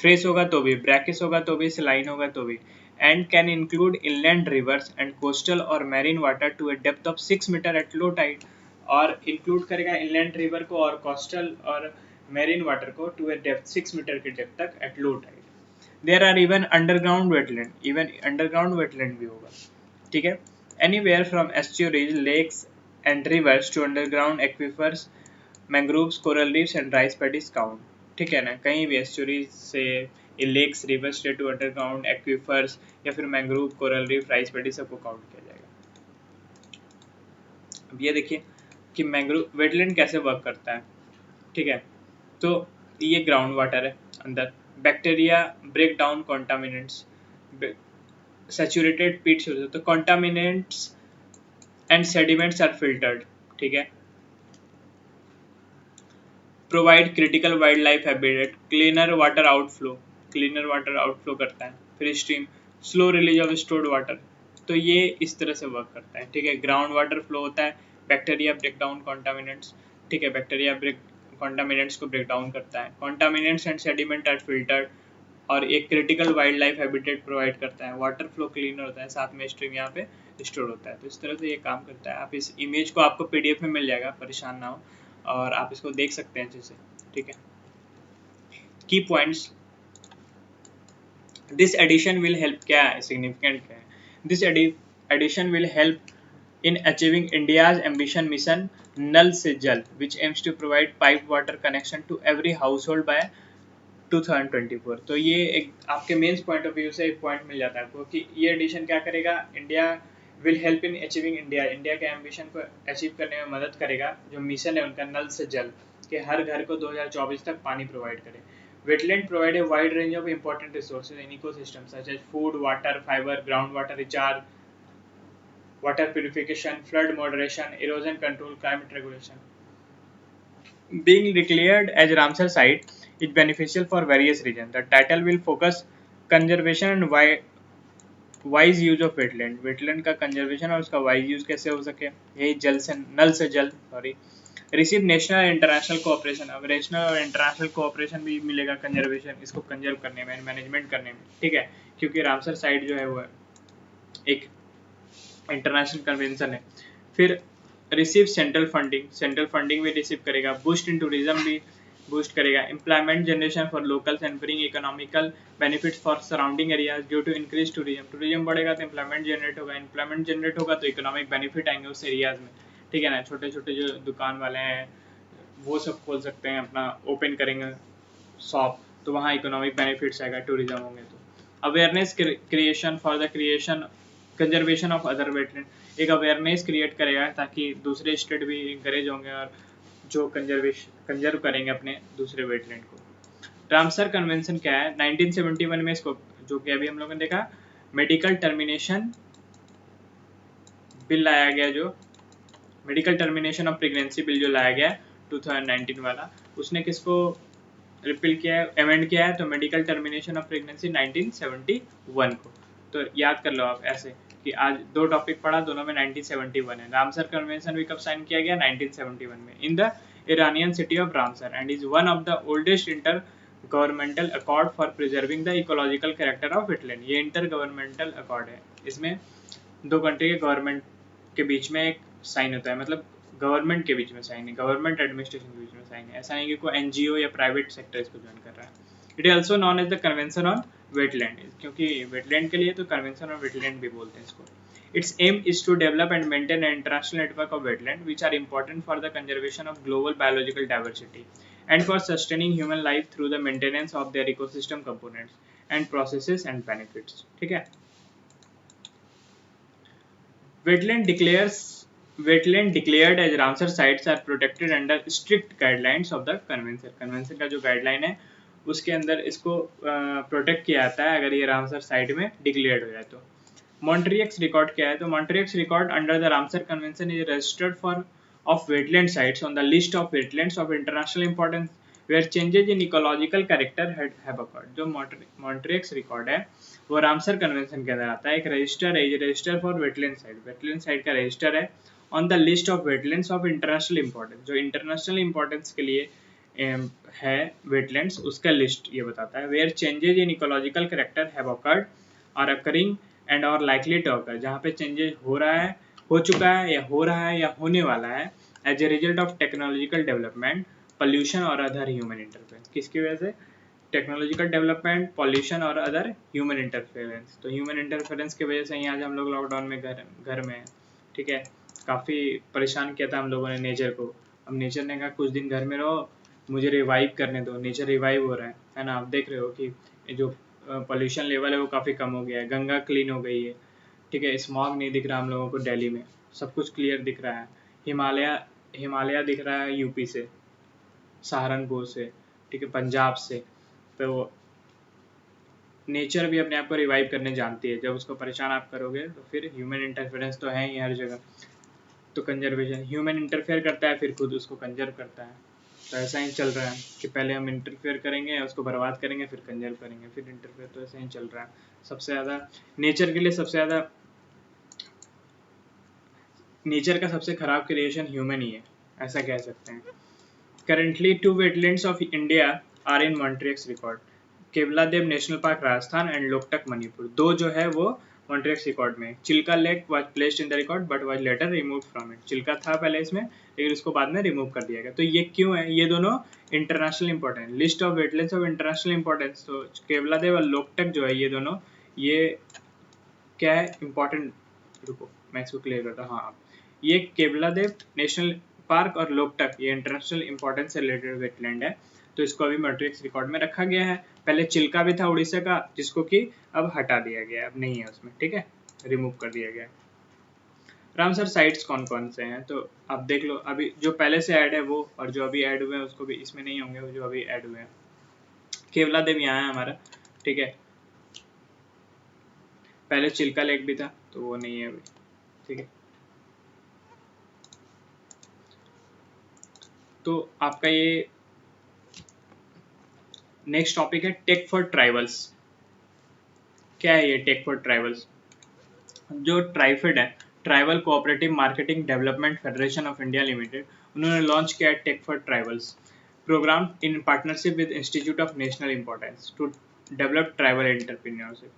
फ्रेश होगा तो भी, ब्रैकिश होगा तो भी, सलाइन होगा तो भी, and can include inland rivers and coastal और marine water to a depth of 6 metre at low tide. और इंक्लूड करेगा इनलैंड रिवर को और कोस्टल और मैरीन वाटर को टू ए डेप्थ 6 मीटर की डेप्थ तक at low tide. There are even underground wetland, even underground wetland भी होगा, ठीक है। Anywhere from estuaries, lakes and rivers to underground aquifers, mangroves, coral reefs and rice paddies count, ठीक है ना। कहीं भी एस्चुरीज से लेक्स, रिवर्स से टू अंडरग्राउंड एक्विफर्स या फिर mangrove, coral reef, rice paddy सबको काउंट किया जाएगा। अब ये देखिए कि मैंग्रोव वेटलैंड कैसे वर्क करता है, ठीक है। तो ये ग्राउंड वाटर है अंदर, बैक्टीरिया ब्रेक डाउन कॉन्टामिनेंट्स, सैचुरेटेड पीट, तो कॉन्टामिनेंट्स एंड सेडिमेंट्स आर फिल्टर्ड, ठीक है। Provide critical wild life habitat, cleaner water outflow करता है। फिर stream, slow release of stored water, तो ये इस तरह से वर्क करता है, ठीक है। ग्राउंड वाटर फ्लो होता है, बैक्टीरिया ब्रेक डाउन कॉन्टामिनेंट्स, ठीक है, बैक्टीरिया ब्रेक कॉन्टामिनेंट्स को ब्रेक डाउन करता है। कॉन्टामिनेंट्स एंड सेडिमेंट आर फिल्टर्ड, और एक critical wild life habitat provide करता है। वाटर फ्लो क्लीनर होता है, साथ में स्ट्रीम यहाँ पे स्टोर होता है। तो इस तरह से ये काम करता है। आप इस इमेज को आपको PDF में मिल जाएगा, परेशान ना हो, और आप इसको देख सकते हैं अच्छे से, ठीक है। Key points, this addition will help, क्या है सिग्निफिकेंट क्या है, this addition will help in achieving India's ambition mission Nal Se Jal, which aims to provide piped water connection to every household by 2024। तो ये एक आपके मेंस पॉइंट ऑफ व्यू से एक पॉइंट मिल जाता है आपको कि ये एडिशन क्या करेगा, India will help in achieving India के एम्बिशन को अचीव करने में मदद करेगा। जो मिशन है उनका नल से जल, कि हर घर को 2024 तक पानी प्रोवाइड करे। Wetland provide a wide range of important resources in ecosystem such as food, water, fiber, groundwater recharge, water purification, flood moderation, erosion control, climate regulation. Being declared as Ramsar site is beneficial for various reasons. The title will focus conservation and wise use of wetland. Wetland का conservation और उसका wise use कैसे हो सके, यही जल से नल से जल receive national and international cooperation. अब नेशनल और इंटरनेशनल कोऑपरेशन भी मिलेगा कंजर्वेशन, इसको कंजर्व करने में, मैनेजमेंट करने में, ठीक है, क्योंकि रामसर साइट जो है वो एक इंटरनेशनल कन्वेंशन है। फिर रिसीव सेंट्रल फंडिंग भी रिसीव करेगा। बूस्ट इन टूरिज्म भी बूस्ट करेगा। Employment generation for locals and bring economical benefits for surrounding areas due to increase tourism बढ़ेगा तो एम्प्लॉयमेंट जनरेट होगा, एम्प्लॉयमेंट जनरेट होगा तो इकोनॉमिक बेनिफिट आएंगे उस एरियाज में, ठीक है ना। छोटे छोटे जो दुकान वाले हैं वो सब खोल सकते हैं, अपना ओपन करेंगे शॉप, तो वहाँ इकोनॉमिक बेनिफिट्स आएगा टूरिज्म होंगे तो। Awareness creation for the creation conservation of other wetland, एक अवेयरनेस क्रिएट करेगा ताकि दूसरे स्टेट भी इंकरेज होंगे और जो कंजर्व करेंगे अपने दूसरे वेटलैंड को। रामसर कन्वेंशन क्या है, 1971 में इसको, जो कि अभी हम लोगों ने देखा, मेडिकल टर्मिनेशन बिल लाया गया, जो medical termination of pregnancy bill जो लाया गया 2019 वाला, उसने किसको रिपील किया है, अमेंड किया है, तो मेडिकल टर्मिनेशन ऑफ प्रेगनेंसी 1971 को। तो याद कर लो आप ऐसे कि आज दो टॉपिक पढ़ा, दोनों में 1971 है। रामसर कन्वेंशन भी कब साइन किया गया, 1971 में, in the Iranian city of Ramsar, and is one of the oldest inter governmental accord for preserving the ecological character of wetland. ये इंटर गवर्नमेंटल अकॉर्ड है, इसमें दो कंट्री के गवर्नमेंट के बीच में एक साइन होता है, मतलब गवर्नमेंट के बीच में साइन है, गवर्नमेंट एडमिनिस्ट्रेशन के बीच में साइन है, ऐसा नहीं कि कोई NGO या प्राइवेट सेक्टर इसको ज्वाइन कर रहा है। It is also known as the convention on wetland, क्योंकि वेटलैंड के लिए तो कन्वेंशन ऑन वेटलैंड भी बोलते हैं इसको। Its aim is to develop and maintain an international network of wetlands which are important for the conservation of global biological diversity and for sustaining human life through the maintenance of their ecosystem components and processes and benefits, ठीक है। Wetland declared as Ramsar sites are protected under strict guidelines of the convention। Convention का जो guideline है उसके अंदर इसको protect किया जाता है अगर ये रामसर साइट में डिक्लेयर्ड हो जाए तो। मॉन्ट्रियक्स रिकॉर्ड क्या है, तो Montreux record under the Ramsar convention is registered for of wetland sites on the list of wetlands of international importance where changes in ecological character have occurred। जो Montreux record है वो Ramsar convention के अंदर आता है। एक register है, ये रजिस्टर फॉर वेटलैंड साइट का रजिस्टर है on the list of wetlands of international importance, जो इंटरनेशनल इंपॉर्टेंस के लिए है वेटलैंड्स, उसका लिस्ट ये बताता है। Where changes in ecological character have occurred are occurring and are likely to occur, जहाँ पे चेंजेस हो रहा है, हो चुका है या हो रहा है या होने वाला है as a result of technological development, pollution और अदर ह्यूमन इंटरफेरेंस। किसकी वजह से, टेक्नोलॉजिकल डेवलपमेंट, पॉल्यूशन और अदर ह्यूमन इंटरफेरेंस। तो ह्यूमन इंटरफेरेंस की वजह से ही आज हम लोग लॉकडाउन में घर में हैं, ठीक है। काफ़ी परेशान किया था हम लोगों ने नेचर को। अब नेचर ने कहा कुछ दिन घर में रहो, मुझे रिवाइव करने दो। नेचर रिवाइव हो रहा है ना। आप देख रहे हो कि जो पॉल्यूशन लेवल है वो काफ़ी कम हो गया है, गंगा क्लीन हो गई है, ठीक है। स्मॉग नहीं दिख रहा हम लोगों को दिल्ली में, सब कुछ क्लियर दिख रहा है। हिमालय दिख रहा है यूपी से, सहारनपुर से, ठीक है, पंजाब से। तो नेचर भी अपने आप को रिवाइव करने जानती है। जब उसको परेशान आप करोगे तो फिर ह्यूमन इंटरफेरेंस तो है ही हर जगह। तो कंजर्वेशन, ह्यूमन इंटरफेयर करता है फिर खुद उसको कंजर्व करता है। तो ऐसा ही चल रहा है कि पहले हम इंटरफेयर करेंगे, उसको बर्बाद करेंगे, फिर कंजर्व करेंगे, फिर इंटरफेयर। तो ऐसा ही चल रहा है। सबसे ज़्यादा नेचर के लिए सबसे ज़्यादा नेचर का सबसे खराब क्रिएशन ह्यूमन ही है, ऐसा कह सकते हैं। Currently, two wetlands of India are in Montreux record. Keoladeo national park Rajasthan and Loktak Manipur, दो जो है वो मॉन्ट्रियक्स रिकॉर्ड में। Chilika lake was placed in the record but was later remove from it. Chilika था पहले इसमें, लेकिन उसको बाद में रिमूव कर दिया गया। तो ये क्यों है? ये दोनों international important, list of wetlands of international importance. तो केवलादेव और लोकटक जो है, ये दोनों, ये क्या है इंपॉर्टेंट, रुको मैं इसको क्लियर करता हूँ। हाँ, ये केवलादेव नेशनल पार्क और लोकटक ये इंटरनेशनल इंपॉर्टेंस से रिलेटेड वेटलैंड है, तो इसको अभी मॉन्ट्रियक्स रिकॉर्ड में रखा गया है। पहले चिल्का भी था उड़ीसा का, जिसको कि अब हटा दिया गया, अब नहीं है उसमें, ठीक है, रिमूव कर दिया गया। राम सर साइट्स कौन कौन से हैं? तो आप देख लो, अभी जो पहले से ऐड है वो, और जो अभी ऐड हुए हैं उसको भी इसमें नहीं होंगे, वो जो अभी ऐड हुए हैं। केवलादेव यहाँ है हमारा, ठीक है, पहले चिल्का लेक भी था तो वो नहीं है अभी, ठीक है। तो आपका ये नेक्स्ट टॉपिक है टेक फॉर ट्राइबल्स। क्या है ये टेक फॉर ट्राइबल्स? जो ट्राइफेड है, tribal cooperative marketing development federation of India limited, उन्होंने लॉन्च किया है tech for tribals program in partnership with institute of national importance to develop tribal entrepreneurship.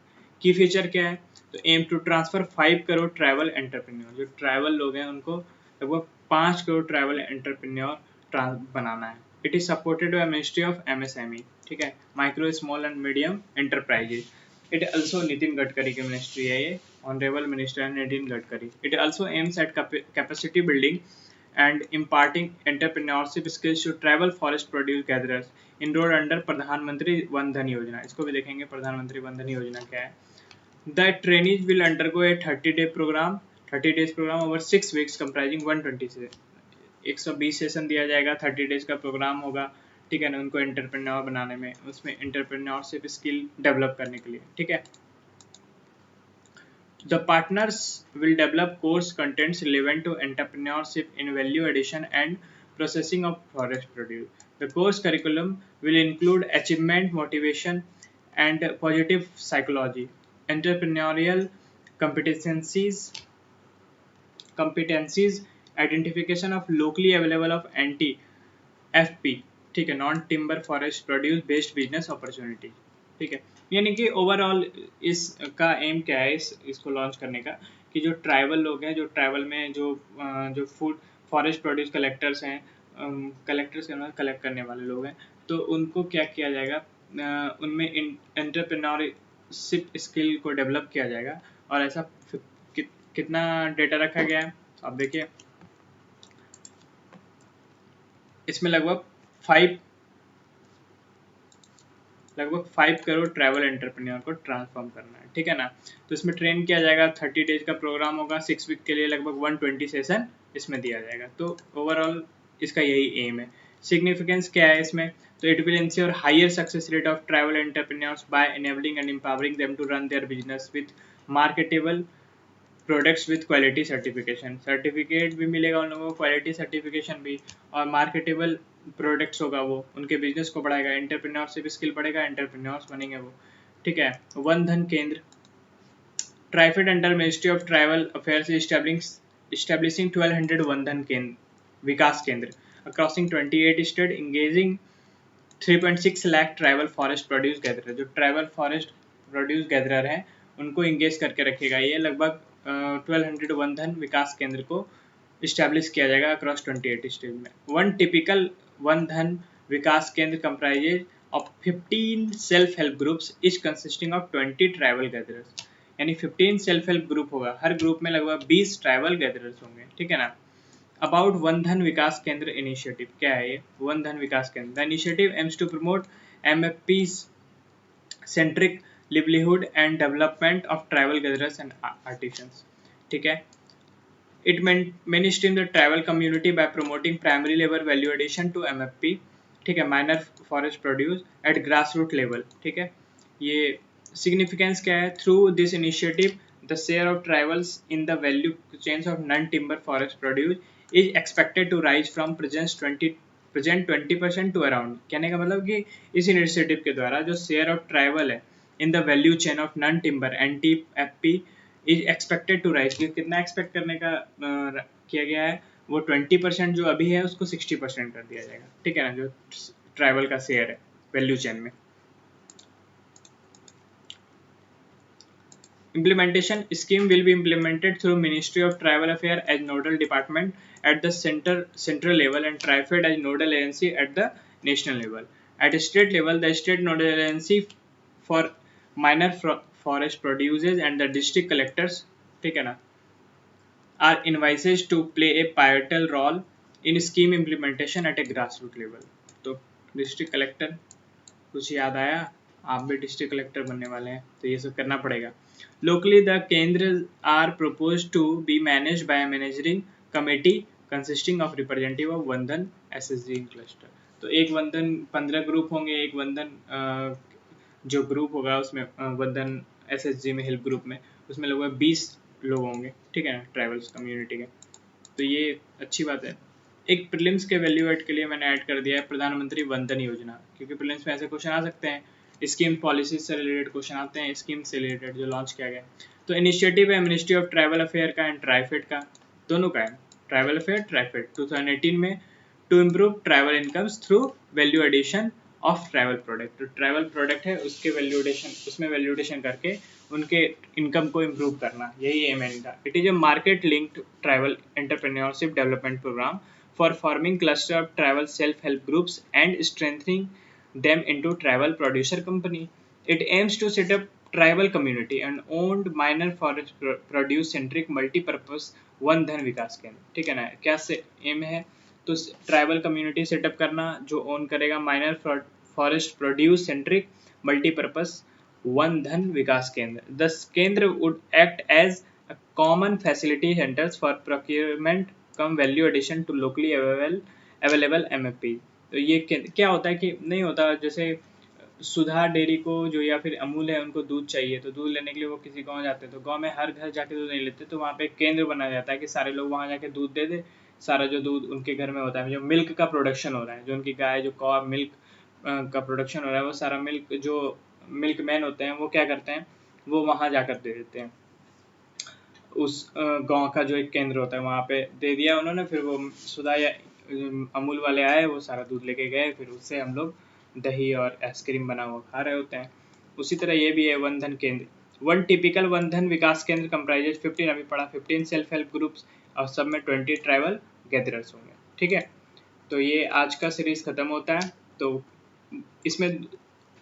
Key feature क्या है? तो aim to transfer 5 crore tribal entrepreneur, जो tribal लोग हैं उनको लगभग 5 करोड़ ट्राइबल एंटरप्रेन्योर बनाना है। It is supported by ministry of MSME, ठीक है, micro small and medium enterprises. It also Nitin Gadkari की मिनिस्ट्री है ये, honourable minister Nitin Gadkari. It also aims at capacity building and imparting entrepreneurship skills to tribal forest produce gatherers enrolled under प्रधानमंत्री one धन योजना। इसको भी देखेंगे, प्रधानमंत्री वन धन योजना क्या है। The trainees will undergo a 30-day program, 30 days program over 6 weeks comprising 120 से 120 सेशन दिया जाएगा, 30 डेज का प्रोग्राम होगा, ठीक है ना, उनको एंटरप्रेन्योर बनाने में, उसमें एंटरप्रेन्योरशिप स्किल डेवलप करने के लिए, ठीक है। The partners will develop course contents relevant to entrepreneurship in value addition and processing of forest produce. The course curriculum will include achievement, motivation, and positive psychology, entrepreneurial competencies, identification of locally available of NT-FP, ठीक है, non timber forest produce based business opportunity, ठीक है। यानी कि overall इसका M क्या है, इसको लॉन्च करने का, कि जो ट्राइबल लोग हैं, जो ट्राइबल में जो फूड फॉरेस्ट प्रोड्यूस कलेक्टर्स हैं, कलेक्टर्स कलेक्ट करने वाले लोग हैं, तो उनको क्या किया जाएगा, उनमें एंटरप्रेन्योरशिप स्किल को डेवलप किया जाएगा। और ऐसा कितना डेटा रखा गया है आप देखिए, इसमें लगभग 5 करोड़ ट्रैवल एंटरप्रेन्योर को ट्रांसफॉर्म करना है, ठीक है ना। तो इसमें ट्रेन किया जाएगा, 30 डेज का प्रोग्राम होगा, 6 वीक के लिए लगभग 120 सेशन इसमें दिया जाएगा। तो ओवरऑल इसका यही एम है। सिग्निफिकेंस क्या है इसमें? तो it will ensure higher success rate of travel entrepreneurs by enabling and empowering them to run their business with marketable products with quality certification. Certificate भी मिलेगा उन लोगों को, क्वालिटी सर्टिफिकेशन भी, और मार्केटेबल प्रोडक्ट्स होगा, वो उनके बिजनेस को बढ़ाएगा, एंटरप्रेन्योरशिप स्किल बढ़ेगा, एंटरप्रेन्योर्स बनेंगे वो, ठीक है। वन धन केंद्र, TRIFED under ministry of tribal affairs establishing 1200 one धन केंद्र विकास केंद्र अक्रॉसिंग 28 state engaging 3.6 lakh tribal forest produce gatherer. जो ट्राइबल फॉरेस्ट प्रोड्यूस गैदरर हैं उनको इंगेज करके रखेगा। ये लगभग 1200 वन धन विकास केंद्र को इस्टेब्लिश किया जाएगा अक्रॉस 28 स्टेट में। One typical one Dhan Vikas केंद्र comprises of 15 self help groups etch consisting of 20 tribal gatherers. यानी 15 सेल्फ हेल्प ग्रुप होगा, हर ग्रुप में लगभग 20 ट्राइबल गैदरर्स होंगे, ठीक है ना। अबाउट वन धन विकास केंद्र इनिशिएटिव, क्या है ये one Dhan Vikas Kendra? The initiative aims to promote MFPs centric livelihood and development of tribal gatherers and artisans, ठीक है। It mainstream the tribal community by promoting primary labor value addition to MFP, ठीक है, minor forest produce at grass root level, ठीक है। ये significance क्या है? Through this initiative the share of tribals in the value chains of non-timber forest produce is expected to rise from present 20% to around। कहने का मतलब कि इस इनिशिएटिव के द्वारा जो शेयर ऑफ ट्राइबल है in the value chain of non timber NTFP is expected to rise, कितना एक्सपेक्ट करने का किया गया है वो 20% जो अभी है उसको 60% कर दिया जाएगा, ठीक है ना, जो ट्राइबल का शेयर है वैल्यू चेन में। Implementation scheme will be implemented through Ministry of Tribal Affairs as nodal department at the central level and TriFed as nodal agency at the national level. At state level, the state nodal agency for minor forest producers and the district collectors, ठीक है ना, are invited to play a pivotal role in scheme implementation at a grassroots level. तो district collector कुछ याद आया, आप भी district collector बनने वाले हैं तो ये सब करना पड़ेगा। Locally the kendra are propose to be manage by managing committee consisting of representative of Van Dhan SSG cluster. तो एक वंदन 15 ग्रुप होंगे, एक वंदन जो ग्रुप होगा उसमें वंदन एसएसजी में हेल्प ग्रुप में उसमें लगभग 20 लोग होंगे, ठीक है ना, ट्राइबल्स कम्युनिटी के। तो ये अच्छी बात है। एक प्रीलिम्स के वैल्यू एड के लिए मैंने ऐड कर दिया है प्रधानमंत्री वंदन योजना, क्योंकि प्रीलिम्स में ऐसे क्वेश्चन आ सकते हैं, स्कीम पॉलिसी से रिलेटेड क्वेश्चन आते हैं, स्कीम से रिलेटेड जो लॉन्च किया गया। तो इनिशिएटिव है मिनिस्ट्री ऑफ ट्राइबल अफेयर का एंड ट्राइफेड का, दोनों का है, ट्राइबल अफेयर ट्राइफेड 2018 में, to improve tribal incomes through value addition of tribal product. तो ट्राइबल प्रोडक्ट है उसके वैल्यूएडिशन, उसमें वैल्यूएडिशन करके उनके इनकम को इम्प्रूव करना, यही एम है इनका। It is a market linked tribal entrepreneurship development program for forming cluster of tribal self-help groups and strengthening them into tribal producer company. It aims to set up tribal community and owned minor forest produce centric multi-purpose one Dhan Vikas केंद्र, ठीक है ना। क्या से M है, तो tribal community setup करना जो ओन करेगा minor forest produce centric multipurpose Van Dhan Vikas Kendra. The Kendra would act as a common facility centers for procurement cum value addition to locally available MFP. तो ये क्या होता है कि नहीं होता, जैसे सुधा डेयरी को जो या फिर अमूल है उनको दूध चाहिए, तो दूध लेने के लिए वो किसी गांव जाते हैं, तो गांव में हर घर जाके दूध नहीं लेते, तो वहाँ पे केंद्र बनाया जाता है कि सारे लोग वहाँ जाके दूध दे दे। सारा जो दूध उनके घर में होता है, जो मिल्क का प्रोडक्शन हो रहा है, जो उनकी गाय जो कॉ मिल्क का प्रोडक्शन हो रहा है, वो सारा मिल्क जो मिल्क मैन होते हैं वो क्या करते हैं, वो वहाँ जाकर दे देते हैं। उस गांव का जो एक केंद्र होता है वहाँ पे दे दिया उन्होंने, फिर वो सुधा या अमूल वाले आए, वो सारा दूध लेके गए, फिर उससे हम लोग दही और आइसक्रीम बना हुआ खा रहे होते हैं। उसी तरह ये भी है वन धन केंद्र। One typical one Dhan Vikas केंद्र कंप्राइजेज 15, अभी पढ़ा, 15 सेल्फ हेल्प ग्रुप्स और सब में 20 ट्राइबल गैदरर्स होंगे, ठीक है। तो ये आज का सीरीज खत्म होता है। तो इसमें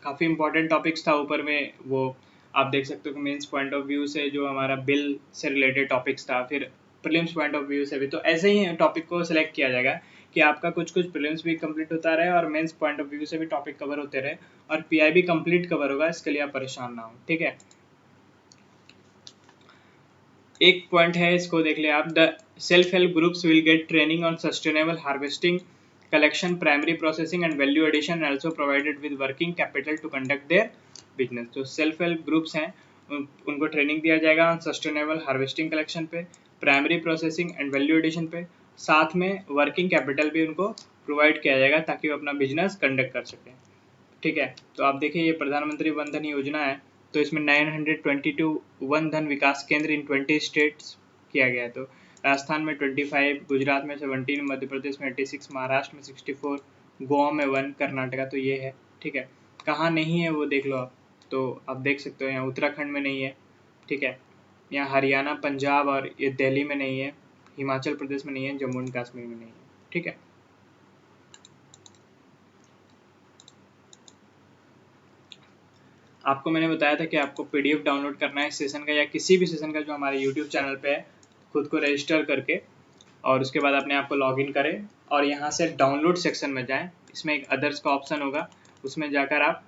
काफ़ी इंपॉर्टेंट टॉपिक्स था, ऊपर में वो आप देख सकते हो कि मेंस पॉइंट ऑफ व्यू से जो हमारा बिल से रिलेटेड टॉपिक्स था, फिर प्रीलिम्स पॉइंट ऑफ व्यू से भी। तो ऐसे ही टॉपिक को सिलेक्ट किया जाएगा कि आपका कुछ प्रीलिम्स भी कंप्लीट होता रहे और मेंस पॉइंट ऑफ व्यू से भी टॉपिक कवर होते रहे और पीआई भी कंप्लीट कवर होगा, इसके लिए आप परेशान ना हो, ठीक है। एक पॉइंट है, इसको देख ले आप, the self help groups will get training on sustainable harvesting, collection, primary processing and value addition, and also provided with working capital to conduct their business। जो सेल्फ हेल्प ग्रुप्स हैं उनको ट्रेनिंग दिया जाएगा सस्टेनेबल हार्वेस्टिंग कलेक्शन पे, primary processing and value addition पे, साथ में working capital भी उनको प्रोवाइड किया जाएगा ताकि वो अपना बिजनेस कंडक्ट कर सकें, ठीक है। तो आप देखिए ये प्रधानमंत्री वन धन योजना है, तो इसमें 922 वन धन विकास केंद्र इन 20 स्टेट्स किया गया है। तो राजस्थान में 25, गुजरात में 17, मध्य प्रदेश में 86, महाराष्ट्र में 64, गोवा में 1, कर्नाटका तो ये है, ठीक है। कहाँ नहीं है वो देख लो आप, तो आप देख सकते हो यहाँ उत्तराखंड में नहीं है, ठीक है, यहाँ हरियाणा, पंजाब और ये दिल्ली में नहीं है, हिमाचल प्रदेश में नहीं है, जम्मू एंड कश्मीर में नहीं है, ठीक है। आपको मैंने बताया था कि आपको पीडीएफ डाउनलोड करना है इस सेशन का या किसी भी सेशन का जो हमारे यूट्यूब चैनल पे है, खुद को रजिस्टर करके और उसके बाद अपने आप को लॉगिन करें और यहाँ से डाउनलोड सेक्शन में जाएं। इसमें एक अदर्स का ऑप्शन होगा, उसमें जाकर आप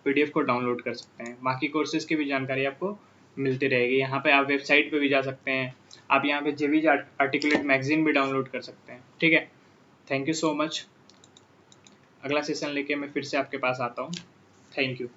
पीडीएफ को डाउनलोड कर सकते हैं। बाकी कोर्सेज की भी जानकारी आपको मिलती रहेगी। यहाँ पे आप वेबसाइट पे भी जा सकते हैं, आप यहाँ पे जेवीज आर्टिकुलेट मैगजीन भी डाउनलोड कर सकते हैं, ठीक है। Thank you so much. अगला सेशन लेके मैं फिर से आपके पास आता हूँ। Thank you.